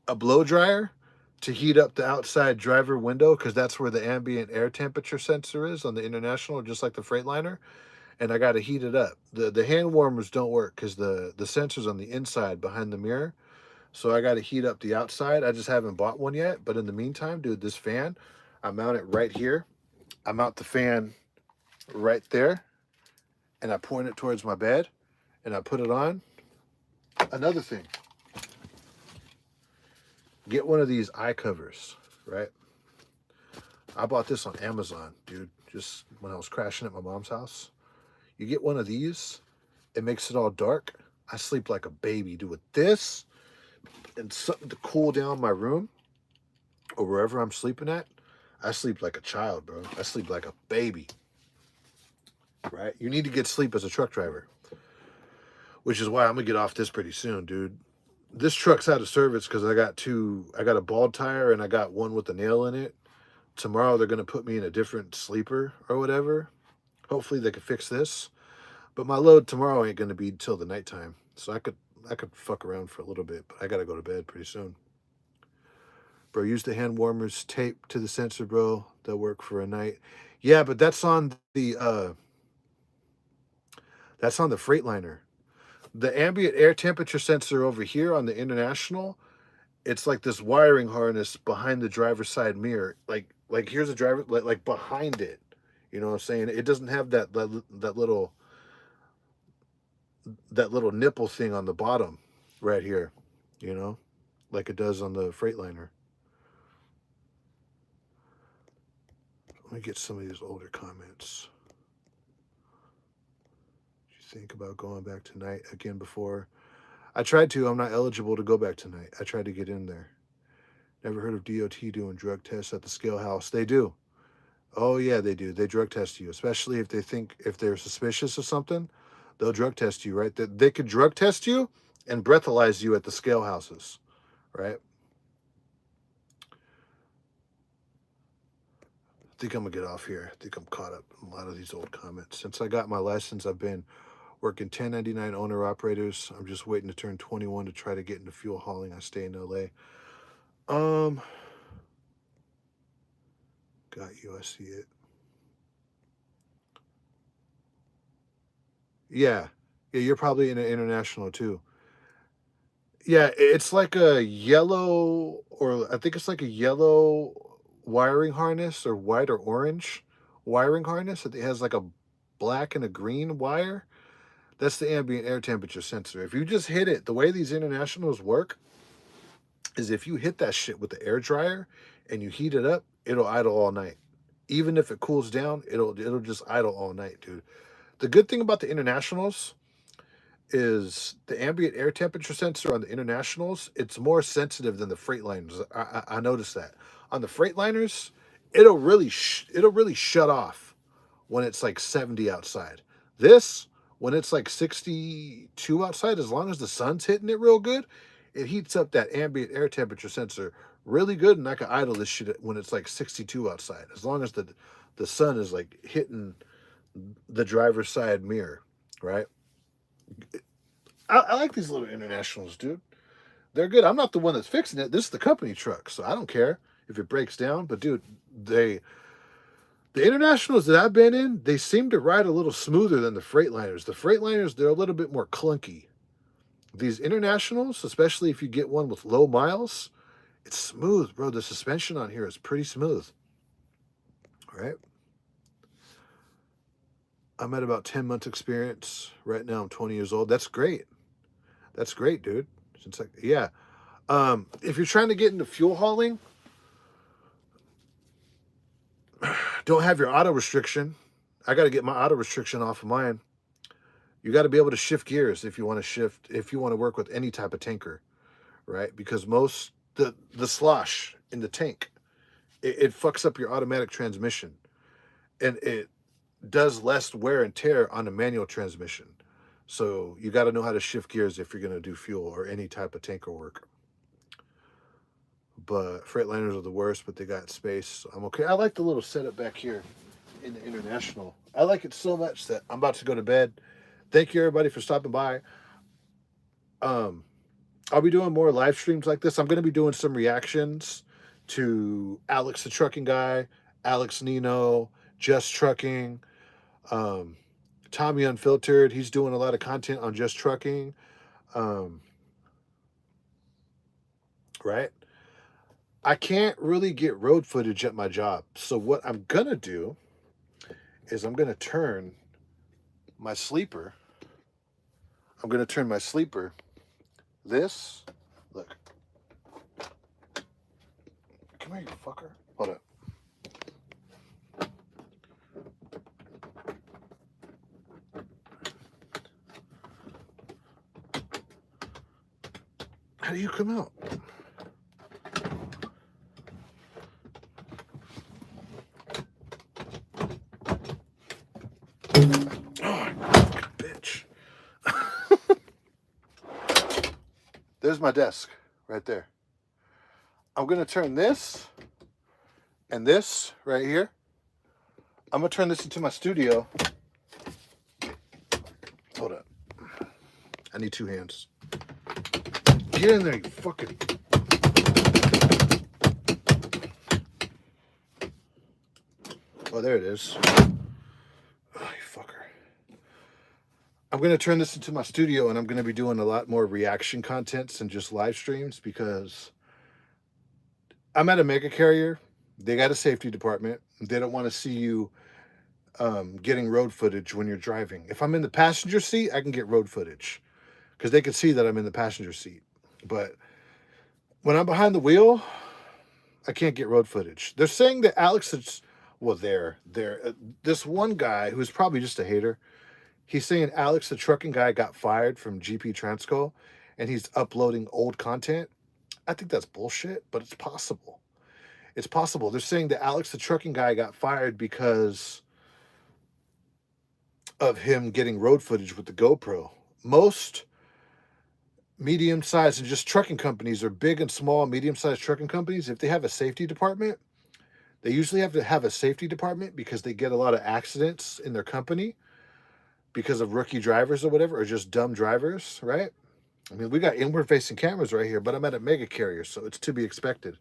blow dryer to heat up the outside driver window because that's where the ambient air temperature sensor is on the international, just like the Freightliner. And I got to heat it up. The hand warmers don't work because the sensor's on the inside behind the mirror. So I got to heat up the outside. I just haven't bought one yet. But in the meantime, dude, this fan, I mount it right here. I mount the fan right there, and I point it towards my bed, and I put it on. Another thing, get one of these eye covers, right? I bought this on Amazon, dude, just when I was crashing at my mom's house. You get one of these, it makes it all dark. I sleep like a baby, dude, with this and something to cool down my room or wherever I'm sleeping at. I sleep like a child, bro. I sleep like a baby, right? You need to get sleep as a truck driver, which is why I'm gonna get off this pretty soon, dude. This truck's out of service because I got a bald tire and I got one with a nail in it. Tomorrow they're gonna put me in a different sleeper or whatever. Hopefully they can fix this. But my load tomorrow ain't gonna be till the nighttime. So I could fuck around for a little bit, but I gotta go to bed pretty soon. Bro, use the hand warmers taped to the sensor, bro. They'll work for a night. Yeah, but that's on the Freightliner. The ambient air temperature sensor over here on the International, it's like this wiring harness behind the driver's side mirror. Like here's a driver like behind it. You know what I'm saying? It doesn't have that little nipple thing on the bottom right here, you know, like it does on the Freightliner. Let me get some of these older comments. Did you think about going back tonight again before? I tried to. I'm not eligible to go back tonight. I tried to get in there. Never heard of DOT doing drug tests at the scale house. They do. Oh yeah, they do. They drug test you, especially if they're suspicious of something, they'll drug test you, right? They could drug test you and breathalyze you at the scale houses, right? I think I'm gonna get off here. I think I'm caught up in a lot of these old comments. Since I got my license, I've been working 1099 owner operators. I'm just waiting to turn 21 to try to get into fuel hauling. I stay in LA. Got you. I see it. Yeah. Yeah, you're probably in an international too. Yeah, it's like a yellow, or I think it's like a yellow wiring harness or white or orange wiring harness. It has like a black and a green wire. That's the ambient air temperature sensor. If you just hit it, the way these internationals work is if you hit that shit with the air dryer and you heat it up, it'll idle all night. Even if it cools down, it'll just idle all night, dude. The good thing about the internationals is the ambient air temperature sensor on the internationals, it's more sensitive than the Freightliners. I noticed that. On the Freightliners, it'll really shut off when it's like 70 outside. This, when it's like 62 outside, as long as the sun's hitting it real good, it heats up that ambient air temperature sensor really good, and I can idle this shit when it's like 62 outside, as long as the sun is like hitting the driver's side mirror, right? I like these little internationals, dude. They're good. I'm not the one that's fixing it. This is the company truck, so I don't care if it breaks down. But dude, the internationals that I've been in, they seem to ride a little smoother than the Freightliners. The Freightliners, they're a little bit more clunky. These internationals, especially if you get one with low miles, it's smooth, bro. The suspension on here is pretty smooth. All right. I'm at about 10 months experience. Right now I'm 20 years old. That's great. That's great, dude. Since yeah. If you're trying to get into fuel hauling, don't have your auto restriction. I got to get my auto restriction off of mine. You got to be able to shift gears if you want to work with any type of tanker, right? Because most the slosh in the tank, it fucks up your automatic transmission, and it does less wear and tear on a manual transmission. So you got to know how to shift gears if you're going to do fuel or any type of tanker work. But Freightliners are the worst, but they got space, so I'm okay. I like the little setup back here in the International. I like it so much that I'm about to go to bed. Thank you, everybody, for stopping by. I'll be doing more live streams like this. I'm going to be doing some reactions to Alex the Trucking Guy, Alex Nino, Just Trucking, Tommy Unfiltered. He's doing a lot of content on Just Trucking. Right? I can't really get road footage at my job. So what I'm going to do is I'm going to turn my sleeper. I'm going to turn my sleeper. This, look. Come here, you fucker. Hold up. How do you come out? Oh, bitch. There's my desk right there. I'm going to turn this and this right here. I'm going to turn this into my studio. Hold up. I need two hands. Get in there, you fucking... Oh, there it is. Oh, you fucker. I'm going to turn this into my studio, and I'm going to be doing a lot more reaction contents and just live streams because I'm at a mega carrier. They got a safety department. They don't want to see you getting road footage when you're driving. If I'm in the passenger seat, I can get road footage because they can see that I'm in the passenger seat. But when I'm behind the wheel, I can't get road footage. They're saying that Alex is, well, this one guy who's probably just a hater, he's saying Alex, the Trucking Guy, got fired from GP Transco, and he's uploading old content. I think that's bullshit, but it's possible. It's possible. They're saying that Alex, the Trucking Guy, got fired because of him getting road footage with the GoPro. Most medium-sized and just trucking companies, or big and small medium-sized trucking companies, if they have a safety department, they usually have to have a safety department because they get a lot of accidents in their company because of rookie drivers or whatever, or just dumb drivers, right? I mean, we got inward-facing cameras right here, but I'm at a mega carrier, so it's to be expected.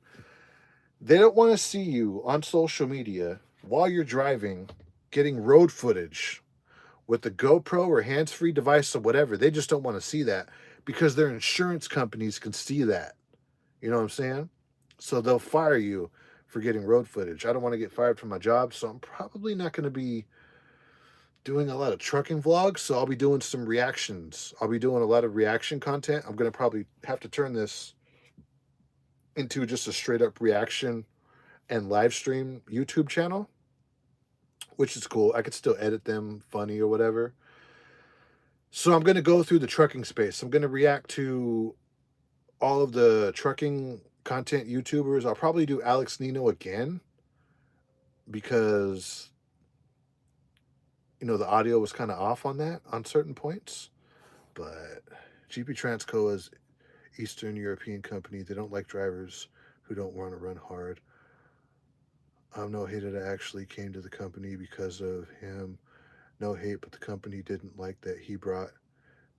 They don't want to see you on social media while you're driving getting road footage with the GoPro or hands-free device or whatever. They just don't want to see that because their insurance companies can see that. You know what I'm saying? So they'll fire you for getting road footage. I don't want to get fired from my job, so I'm probably not going to be doing a lot of trucking vlogs, so I'll be doing some reactions. I'll be doing a lot of reaction content. I'm going to probably have to turn this into just a straight-up reaction and live stream YouTube channel, which is cool. I could still edit them funny or whatever. So I'm going to go through the trucking space. I'm going to react to all of the trucking content YouTubers. I'll probably do Alex Nino again because, you know, the audio was kind of off on that on certain points. But GP Transco Eastern European company. They don't like drivers who don't want to run hard. I'm no hater that actually came to the company because of him. No hate, but the company didn't like that he brought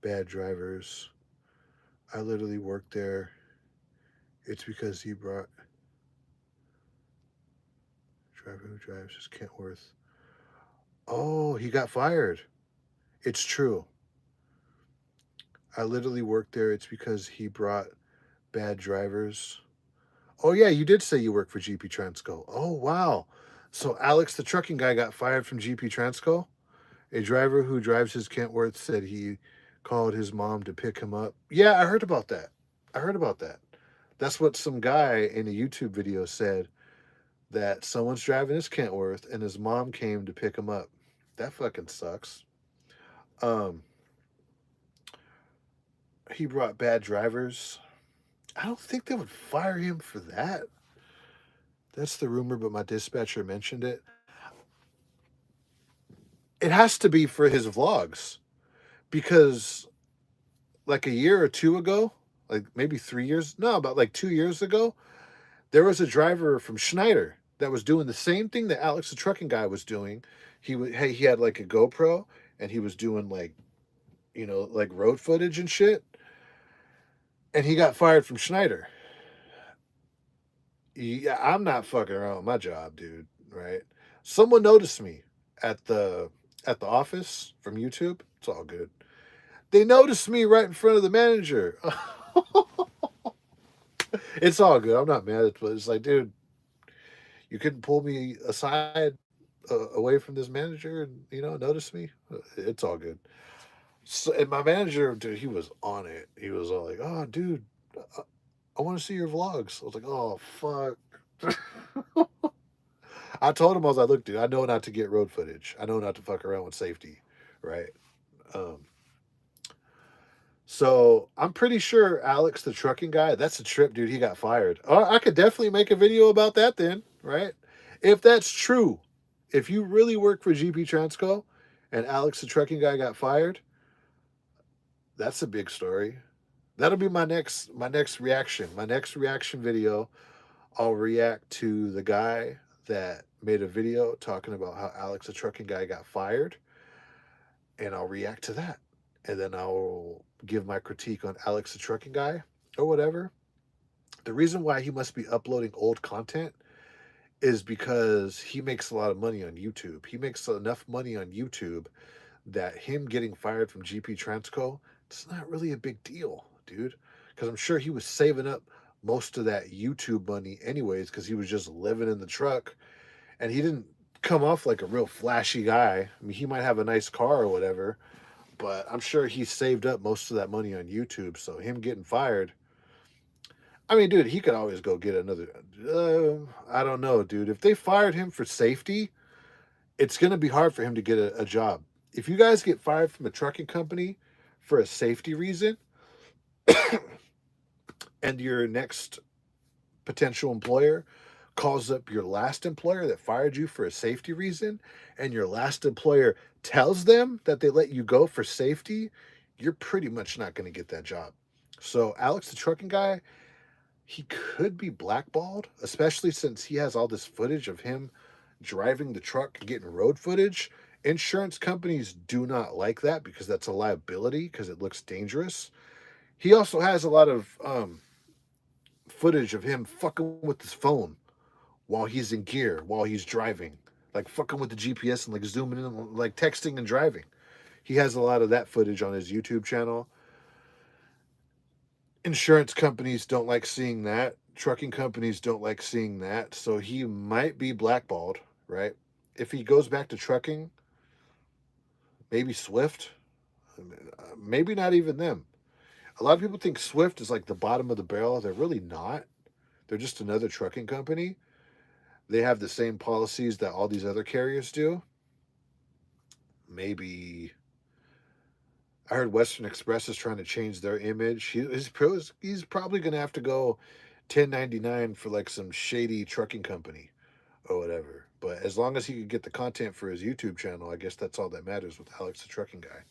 bad drivers. I literally worked there. It's because he brought driver who drives his Kentworth. Oh, he got fired. It's true. I literally worked there. It's because he brought bad drivers. Oh yeah, you did say you work for GP Transco. Oh wow. So Alex, the trucking guy, got fired from GP Transco. A driver who drives his Kentworth said he called his mom to pick him up. Yeah, I heard about that. I heard about that. That's what some guy in a YouTube video said, that someone's driving his Kentworth and his mom came to pick him up. That fucking sucks. Um, he brought bad drivers. I don't think they would fire him for that. That's the rumor, but my dispatcher mentioned it. It has to be for his vlogs because, like a year or two ago, like maybe 3 years, no, about like 2 years ago, there was a driver from Schneider that was doing the same thing that Alex, the trucking guy, was doing. He had like a GoPro and he was doing like, like road footage and shit, and he got fired from Schneider. Yeah, I'm not fucking around with my job, dude. Right? Someone noticed me at the office from YouTube. It's all good. They noticed me right in front of the manager. It's all good. I'm not mad at it. It's like, dude, you couldn't pull me aside away from this manager and notice me. It's all good. So, and my manager, dude, he was on it. He was all like, "Oh, dude, I want to see your vlogs." I was like, "Oh, fuck." I told him, I was like, "Look, dude, I know not to get road footage. I know not to fuck around with safety, right?" Um, so I'm pretty sure Alex, the trucking guy, that's a trip, dude. He got fired. I could definitely make a video about that then, right? If that's true, if you really work for GP Transco and Alex, the trucking guy, got fired, that's a big story. That'll be my next reaction. My next reaction video, I'll react to the guy that made a video talking about how Alex, the trucking guy, got fired, and I'll react to that. And then I'll give my critique on Alex, the trucking guy, or whatever. The reason why he must be uploading old content is because he makes a lot of money on YouTube. He makes enough money on YouTube that him getting fired from GP Transco, it's not really a big deal, dude. Because I'm sure he was saving up most of that YouTube money anyways, because he was just living in the truck, and he didn't come off like a real flashy guy. I mean, he might have a nice car or whatever, but I'm sure he saved up most of that money on YouTube. So him getting fired, I mean, dude, he could always go get another. I don't know, dude. If they fired him for safety, it's going to be hard for him to get a job. If you guys get fired from a trucking company for a safety reason, and your next potential employer calls up your last employer that fired you for a safety reason, and your last employer tells them that they let you go for safety, you're pretty much not going to get that job. So, Alex, the trucking guy, he could be blackballed, especially since he has all this footage of him driving the truck and getting road footage. Insurance companies do not like that because that's a liability because it looks dangerous. He also has a lot of footage of him fucking with his phone while he's in gear, while he's driving, like fucking with the GPS and like zooming in, like texting and driving. He has a lot of that footage on his YouTube channel. Insurance companies don't like seeing that. Trucking companies don't like seeing that. So he might be blackballed, right? If he goes back to trucking, maybe Swift, maybe not even them. A lot of people think Swift is like the bottom of the barrel. They're really not. They're just another trucking company. They have the same policies that all these other carriers do. Maybe I heard Western Express is trying to change their image. He's probably going to have to go 1099 for like some shady trucking company or whatever. But as long as he can get the content for his YouTube channel, I guess that's all that matters with Alex the trucking guy.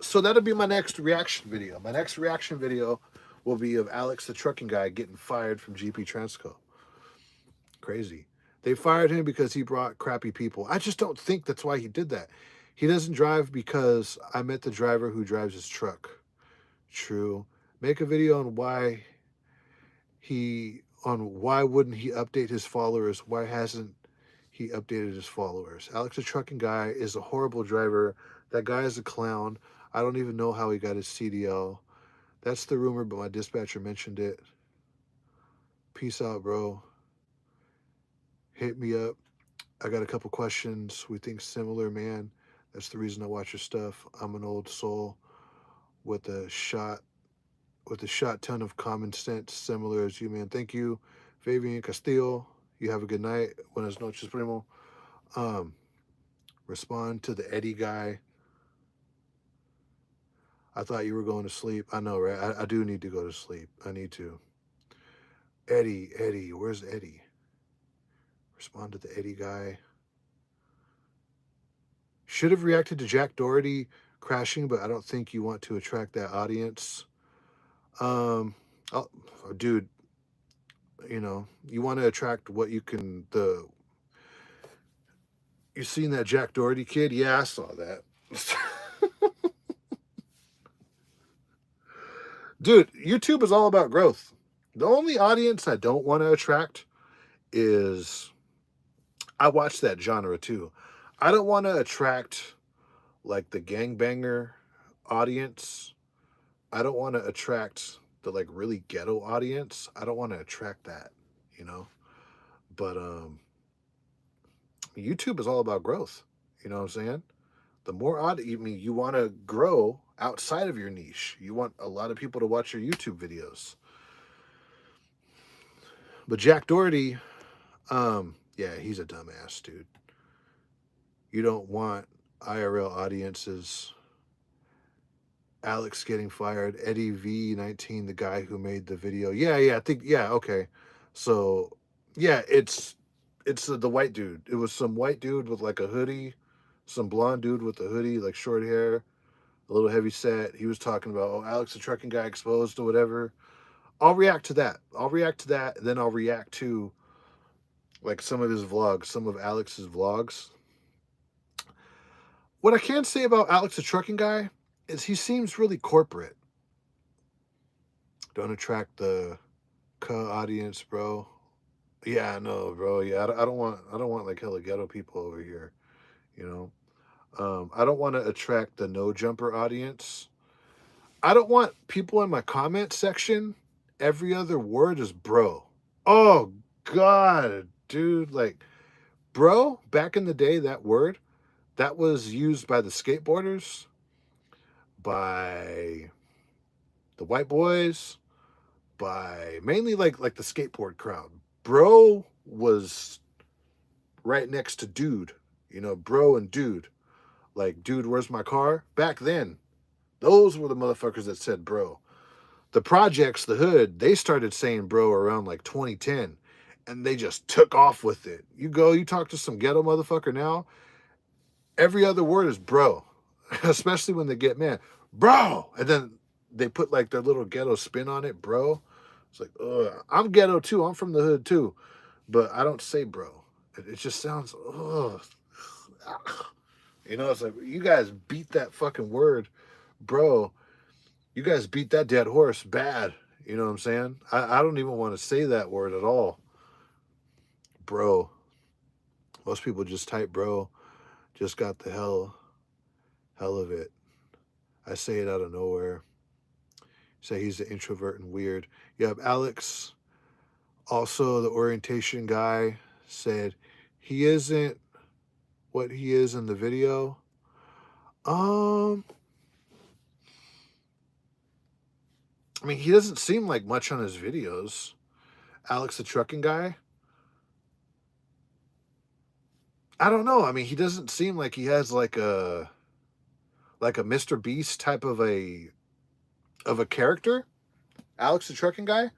So that'll be my next reaction video. My next reaction video will be of Alex the trucking guy getting fired from GP Transco. Crazy. They fired him because he brought crappy people. I just don't think that's why he did that. He doesn't drive because I met the driver who drives his truck. True. Make a video on why wouldn't he update his followers? Why hasn't he updated his followers? Alex the trucking guy is a horrible driver. That guy is a clown. I don't even know how he got his CDL. That's the rumor, but my dispatcher mentioned it. Peace out, bro. Hit me up. I got a couple questions. We think similar, man. That's the reason I watch your stuff. I'm an old soul with a shot ton of common sense, similar as you, man. Thank you, Fabian Castillo. You have a good night. Buenas noches, primo. Respond to the Eddie guy. I thought you were going to sleep. I know, right? I do need to go to sleep. I need to. Eddie, where's Eddie? Respond to the Eddie guy. Should have reacted to Jack Doherty crashing, but I don't think you want to attract that audience. Dude, you know, you want to attract what you can. You seen that Jack Doherty kid? Yeah, I saw that. Dude, YouTube is all about growth. The only audience I don't want to attract is, I watch that genre too. I don't want to attract like the gangbanger audience. I don't want to attract the like really ghetto audience. I don't want to attract that, you know. But YouTube is all about growth. You know what I'm saying? The more you want to grow outside of your niche. You want a lot of people to watch your YouTube videos. But Jack Doherty, yeah, he's a dumbass, dude. You don't want IRL audiences. Alex getting fired. Eddie V19, the guy who made the video. Yeah, I think, yeah, okay. So, yeah, it's the white dude. It was some white dude with like a hoodie, some blonde dude with a hoodie, like short hair, a little heavy set. He was talking about, oh, Alex the trucking guy exposed or whatever. I'll react to that. Then I'll react to like some of his vlogs, some of Alex's vlogs. What I can say about Alex the trucking guy is he seems really corporate. Don't attract the audience, bro. Yeah, I know, bro. Yeah, I don't want like hella ghetto people over here, you know. I don't want to attract the no jumper audience. I don't want people in my comment section. Every other word is bro. Oh God, dude, like bro. Back in the day, that word that was used by the skateboarders, by the white boys, by mainly like the skateboard crowd. Bro was right next to dude, you know, bro and dude. Like, dude, where's my car? Back then, those were the motherfuckers that said bro. The projects, the hood, they started saying bro around like 2010, and they just took off with it. You talk to some ghetto motherfucker now, every other word is bro, especially when they get mad. Bro! And then they put like their little ghetto spin on it, bro. It's like, ugh. I'm ghetto too. I'm from the hood too. But I don't say bro. It just sounds, ugh. You know, it's like, you guys beat that fucking word, bro. You guys beat that dead horse bad. You know what I'm saying? I don't even want to say that word at all. Bro. Most people just type bro. Just got the hell of it. I say it out of nowhere. Say he's an introvert and weird. You have Alex, also the orientation guy, said he isn't what he is in the video. I mean, he doesn't seem like much on his videos. Alex the trucking guy. I don't know. I mean, he doesn't seem like he has like a Mr. Beast type of a character. Alex the trucking guy.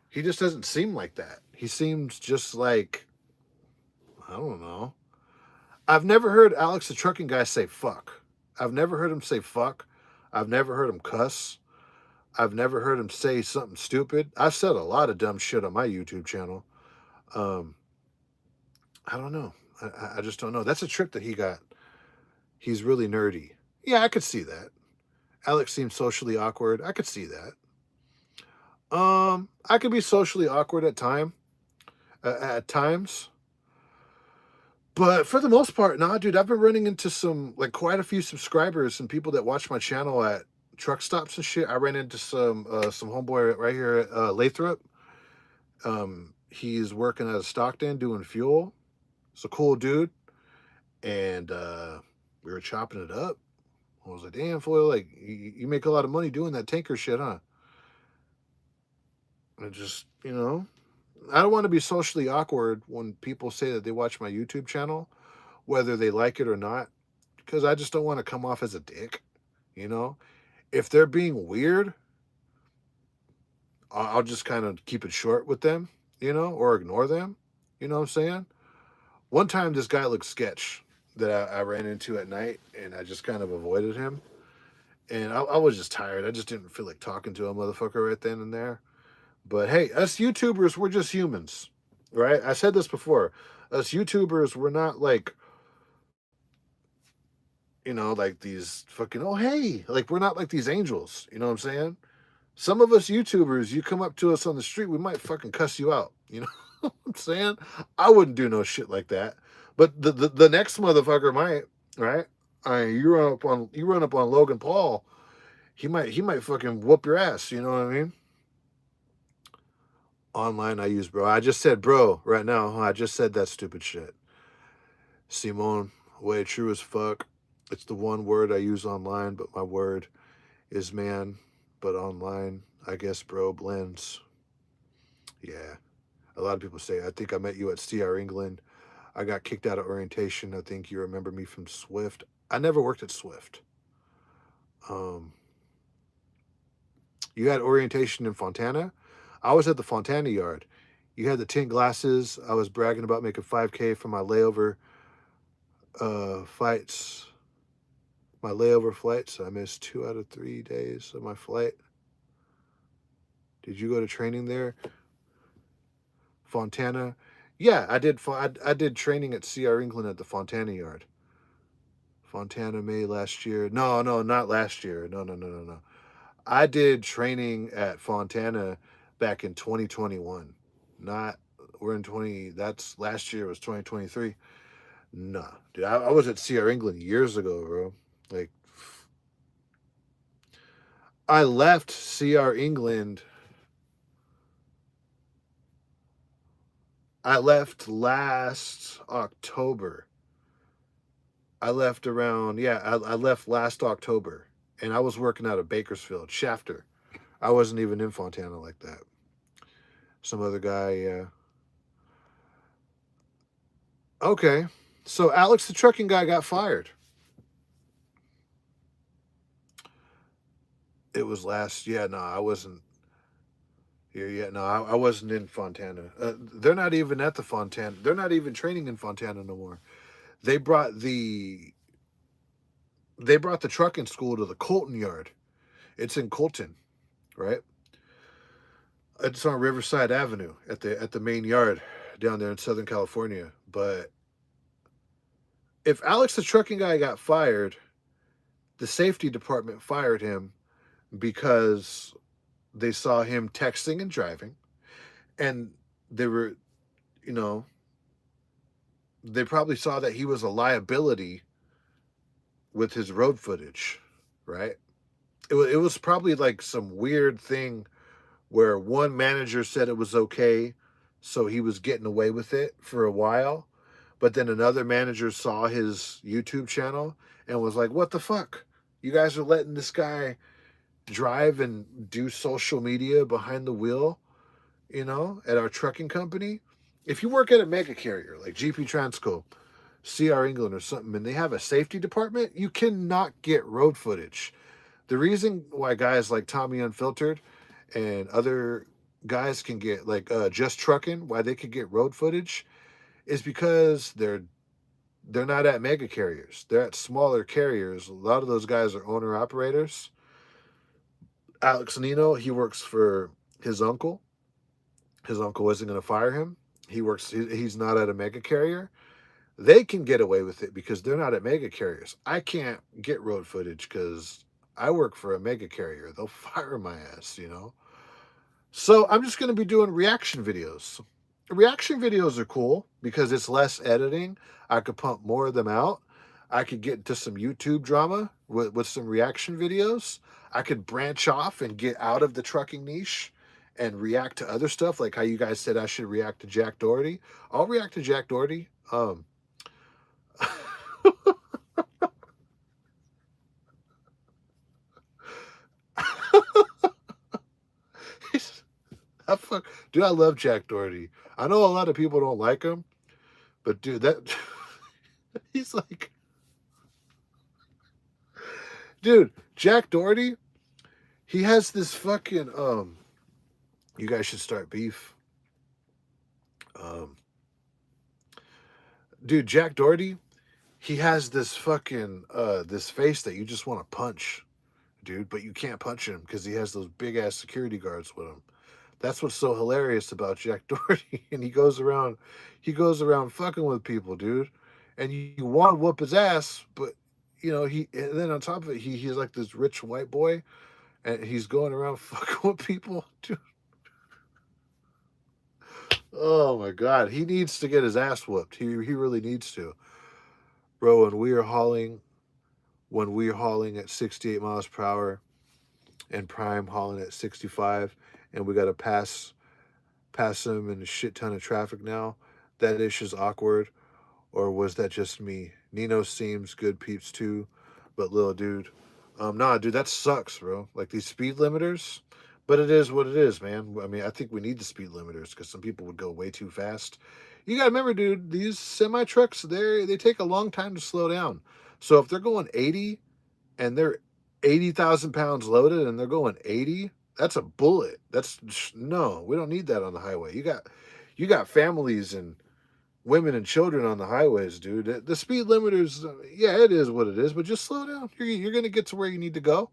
He just doesn't seem like that. He seems just like, I don't know. I've never heard Alex the trucking guy say fuck. I've never heard him say fuck. I've never heard him cuss. I've never heard him say something stupid. I've said a lot of dumb shit on my YouTube channel. Um, I don't know. I just don't know. That's a trip that he got. He's really nerdy. Yeah, I could see that. Alex seems socially awkward. I could see that. I could be socially awkward at times, but for the most part, nah, dude. I've been running into quite a few subscribers and people that watch my channel at truck stops and shit. I ran into some homeboy right here at Lathrop. He's working at a Stockton doing fuel. It's a cool dude, and we were chopping it up. I was like, damn, fool, like you make a lot of money doing that tanker shit, huh? And just, I don't want to be socially awkward when people say that they watch my YouTube channel, whether they like it or not, because I just don't want to come off as a dick, you know? If they're being weird, I'll just kind of keep it short with them, or ignore them. You know what I'm saying? One time, this guy looked sketch that I ran into at night, and I just kind of avoided him. And I was just tired. I just didn't feel like talking to a motherfucker right then and there. But hey, us YouTubers, we're just humans, right? I said this before. Us YouTubers, we're not like, like these fucking, oh, hey, like we're not like these angels. You know what I'm saying? Some of us YouTubers, you come up to us on the street, we might fucking cuss you out. You know what I'm saying? I wouldn't do no shit like that. But the next motherfucker might, right? You run up on Logan Paul, he might fucking whoop your ass, you know what I mean? Online I use bro. I just said bro right now. Huh? I just said that stupid shit. Simone, way true as fuck. It's the one word I use online, but my word is man. But online, I guess bro blends. Yeah. A lot of people say, I think I met you at CR England. I got kicked out of orientation. I think you remember me from Swift. I never worked at Swift. Um, you had orientation in Fontana? I was at the Fontana yard. You had the tint glasses. I was bragging about making 5K for my layover fights. My layover flights. I missed 2 out of 3 days of my flight. Did you go to training there? Fontana? Yeah, I did. I did training at CR England at the Fontana yard. Fontana May last year. No, no, not last year. No, no, no, no, no. I did training at Fontana back in 2021. Not we're in 20. That's last year was 2023. Nah, dude, I was at CR England years ago, bro. Like I left CR England. I left last October. I left around, yeah, I left last October and I was working out of Bakersfield, Shafter. I wasn't even in Fontana like that. Some other guy, yeah. Okay. So Alex, the trucking guy, got fired. It was last, yeah, no, I wasn't here yet. No, I wasn't in Fontana. They're not even at the Fontana. They're not even training in Fontana no more. They brought the they brought the trucking school to the Colton yard. It's in Colton, right? It's on Riverside Avenue at the main yard down there in Southern California. But if Alex the trucking guy got fired, the safety department fired him because they saw him texting and driving, and they were, you know, they probably saw that he was a liability with his road footage, right? It was probably like some weird thing where one manager said it was okay, so he was getting away with it for a while. But then another manager saw his YouTube channel and was like, what the fuck? You guys are letting this guy drive and do social media behind the wheel, at our trucking company? If you work at a mega carrier like GP Transco, CR England or something, and they have a safety department, you cannot get road footage. The reason why guys like Tommy Unfiltered and other guys can get Just Trucking, why they could get road footage, is because they're not at mega carriers. They're at smaller carriers. A lot of those guys are owner operators, Alex Nino, he works for his uncle. His uncle isn't going to fire him. He's not at a mega carrier. They can get away with it because they're not at mega carriers. I can't get road footage because I work for a mega carrier. They'll fire my ass. So I'm just going to be doing reaction videos. Reaction videos are cool because it's less editing. I could pump more of them out. I could get into some YouTube drama with some reaction videos. I could branch off and get out of the trucking niche and react to other stuff, like how you guys said I should react to Jack Doherty. I'll react to Jack Doherty. Dude, I love Jack Doherty. I know a lot of people don't like him, but dude, that he's like, dude, Jack Doherty, he has this fucking you guys should start beef. Um dude, Jack Doherty, he has this fucking this face that you just want to punch, dude, but you can't punch him because he has those big ass security guards with him. That's what's so hilarious about Jack Doherty. And he goes around fucking with people, dude. And you want to whoop his ass, but and then on top of it, he's like this rich white boy, and he's going around fucking with people, dude. Oh my god, he needs to get his ass whooped. He really needs to, bro. When we're hauling at 68 miles per hour, and Prime hauling at 65, and we got to pass him in a shit ton of traffic now. That ish is awkward. Or was that just me? Nino seems good peeps too, but little dude. Nah, dude, that sucks, bro. Like these speed limiters. But it is what it is, man. I mean, I think we need the speed limiters because some people would go way too fast. You gotta remember, dude, these semi trucks, they take a long time to slow down. So if they're going 80 and they're 80,000 pounds loaded and they're going 80, that's a bullet. No, we don't need that on the highway. You got families and women and children on the highways, dude. The speed limiters, yeah, it is what it is, but just slow down. You're going to get to where you need to go.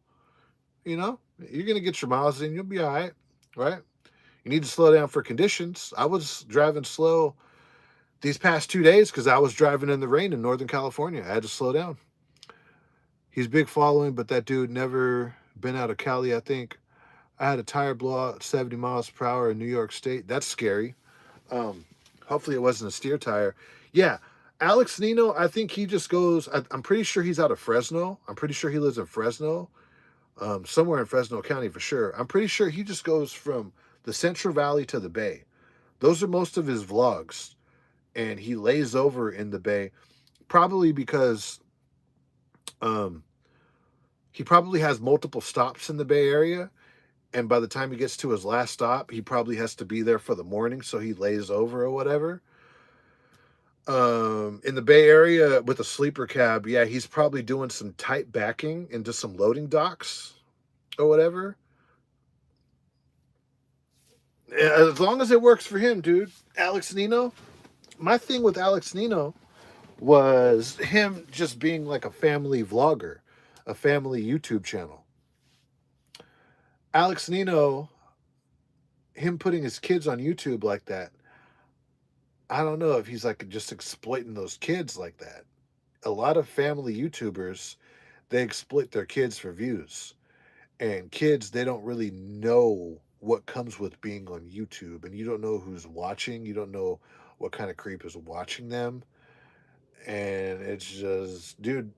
You're going to get your miles in. You'll be all right? You need to slow down for conditions. I was driving slow these past 2 days because I was driving in the rain in Northern California. I had to slow down. He's big following, but that dude never been out of Cali, I think. I had a tire blowout at 70 miles per hour in New York State. That's scary. Um, Hopefully it wasn't a steer tire. Yeah, Alex Nino, I think he just goes. I'm pretty sure he's out of Fresno. I'm pretty sure he lives in Fresno, somewhere in Fresno County for sure. I'm pretty sure he just goes from the Central Valley to the Bay. Those are most of his vlogs, and he lays over in the Bay, probably because um, he probably has multiple stops in the Bay Area. And by the time he gets to his last stop, he probably has to be there for the morning, so he lays over or whatever. In the Bay Area with a sleeper cab, yeah, he's probably doing some tight backing into some loading docks or whatever. As long as it works for him, dude. Alex Nino. My thing with Alex Nino was him just being like a family vlogger, a family YouTube channel. Alex Nino, him putting his kids on YouTube like that, I don't know if he's like just exploiting those kids like that. A lot of family YouTubers, they exploit their kids for views. And kids, they don't really know what comes with being on YouTube. And you don't know who's watching. You don't know what kind of creep is watching them. And it's just, dude,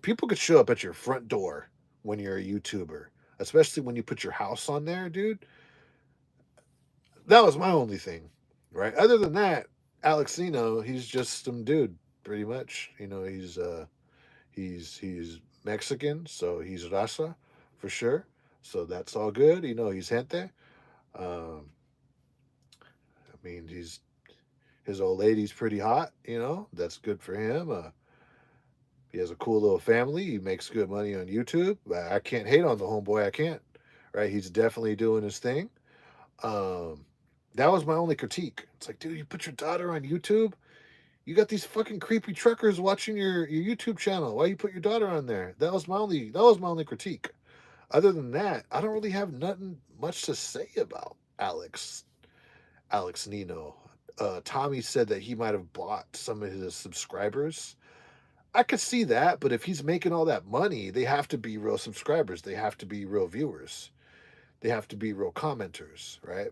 people could show up at your front door when you're a YouTuber, especially when you put your house on there, dude. That was my only thing, right? Other than that, Alex Nino, he's just some dude, pretty much. He's Mexican, so he's raza for sure. So that's all good. He's gente. Um, I mean, his old lady's pretty hot. That's good for him. He has a cool little family. He makes good money on YouTube. I can't hate on the homeboy. I can't. Right? He's definitely doing his thing. Um, that was my only critique. It's like, dude, you put your daughter on YouTube. You got these fucking creepy truckers watching your YouTube channel. Why you put your daughter on there? That was my only critique. Other than that, I don't really have nothing much to say about Alex Nino. Tommy said that he might have bought some of his subscribers. I could see that, but if he's making all that money, they have to be real subscribers. They have to be real viewers. They have to be real commenters, right?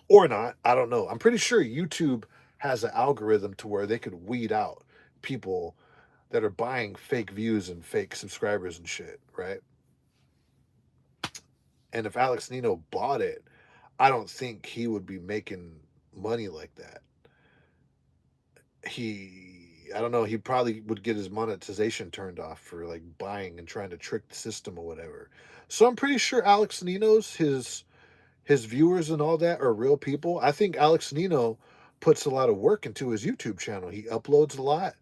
Or not. I don't know. I'm pretty sure YouTube has an algorithm to where they could weed out people that are buying fake views and fake subscribers and shit, right? And if Alex Nino bought it, I don't think he would be making money like that. I don't know, he probably would get his monetization turned off for like buying and trying to trick the system or whatever. So I'm pretty sure Alex Nino's his viewers and all that are real people. I think Alex Nino puts a lot of work into his YouTube channel. He uploads a lot.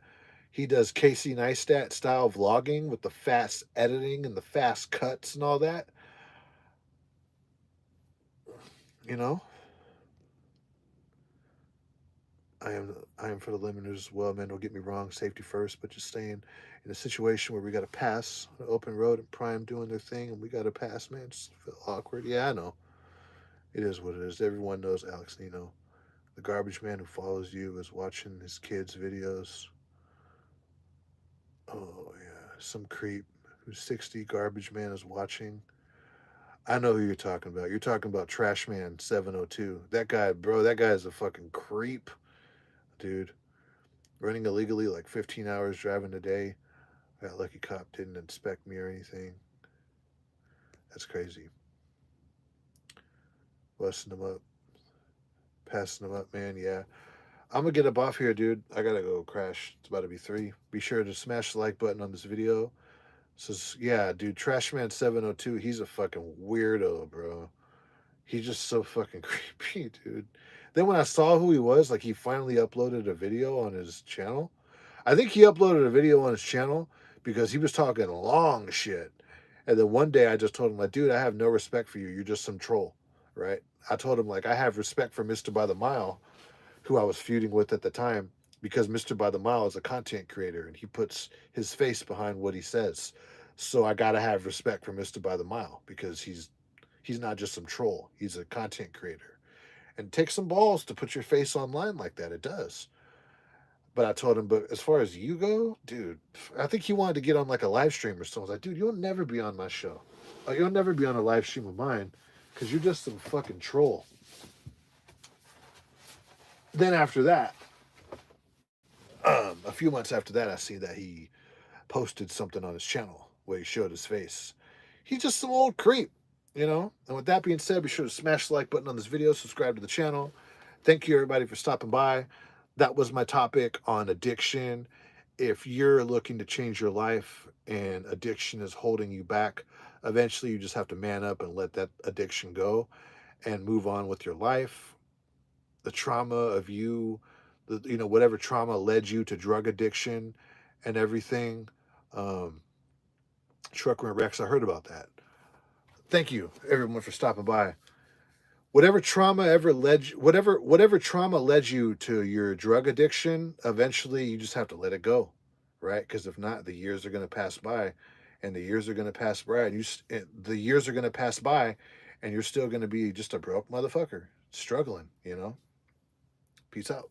He does Casey Neistat style vlogging with the fast editing and the fast cuts and all that. You know, I am for the limiters as well, man. Don't get me wrong, safety first, but just staying in a situation where we got to pass an open road and Prime doing their thing, and we got to pass, man. Just feel awkward. Yeah, I know. It is what it is. Everyone knows Alex Nino. The garbage man who follows you is watching his kids' videos. Oh yeah, some creep who's 60 garbage man is watching. I know who you're talking about. You're talking about Trash Man 702. That guy, bro, that guy is a fucking creep, dude. Running illegally like 15 hours driving a day. That lucky cop didn't inspect me or anything. That's crazy. Busting them up, passing them up, man. Yeah. I'm gonna get up off here, dude. I gotta go crash. It's about to be 3. Be sure to smash the like button on this video. Says, yeah, dude, Trashman702, he's a fucking weirdo, bro. He's just so fucking creepy, dude. Then when I saw who he was, like he finally uploaded a video on his channel. I think he uploaded a video on his channel because he was talking long shit. And then one day I just told him, like, dude, I have no respect for you. You're just some troll, right? I told him, like, I have respect for Mr. By the Mile, who I was feuding with at the time, because Mr. By the Mile is a content creator and he puts his face behind what he says. So I gotta have respect for Mr. By the Mile because he's not just some troll. He's a content creator. And it takes some balls to put your face online like that. It does. But I told him, but as far as you go, dude, I think he wanted to get on like a live stream or something. I was like, dude, you'll never be on my show. You'll never be on a live stream of mine because you're just some fucking troll. Then after that, a few months after that, I see that he posted something on his channel where he showed his face. He's just some old creep, you know? And with that being said, be sure to smash the like button on this video, subscribe to the channel. Thank you, everybody, for stopping by. That was my topic on addiction. If you're looking to change your life and addiction is holding you back, eventually you just have to man up and let that addiction go and move on with your life. The trauma of whatever trauma led you to drug addiction and everything. Um, Trucker and Rex, I heard about that. Thank you, everyone, for stopping by. Whatever trauma led you to your drug addiction, eventually you just have to let it go, right? Because if not, the years are going to pass by, and the years are going to pass by, the years are going to pass by, and you're still going to be just a broke motherfucker struggling. Peace out.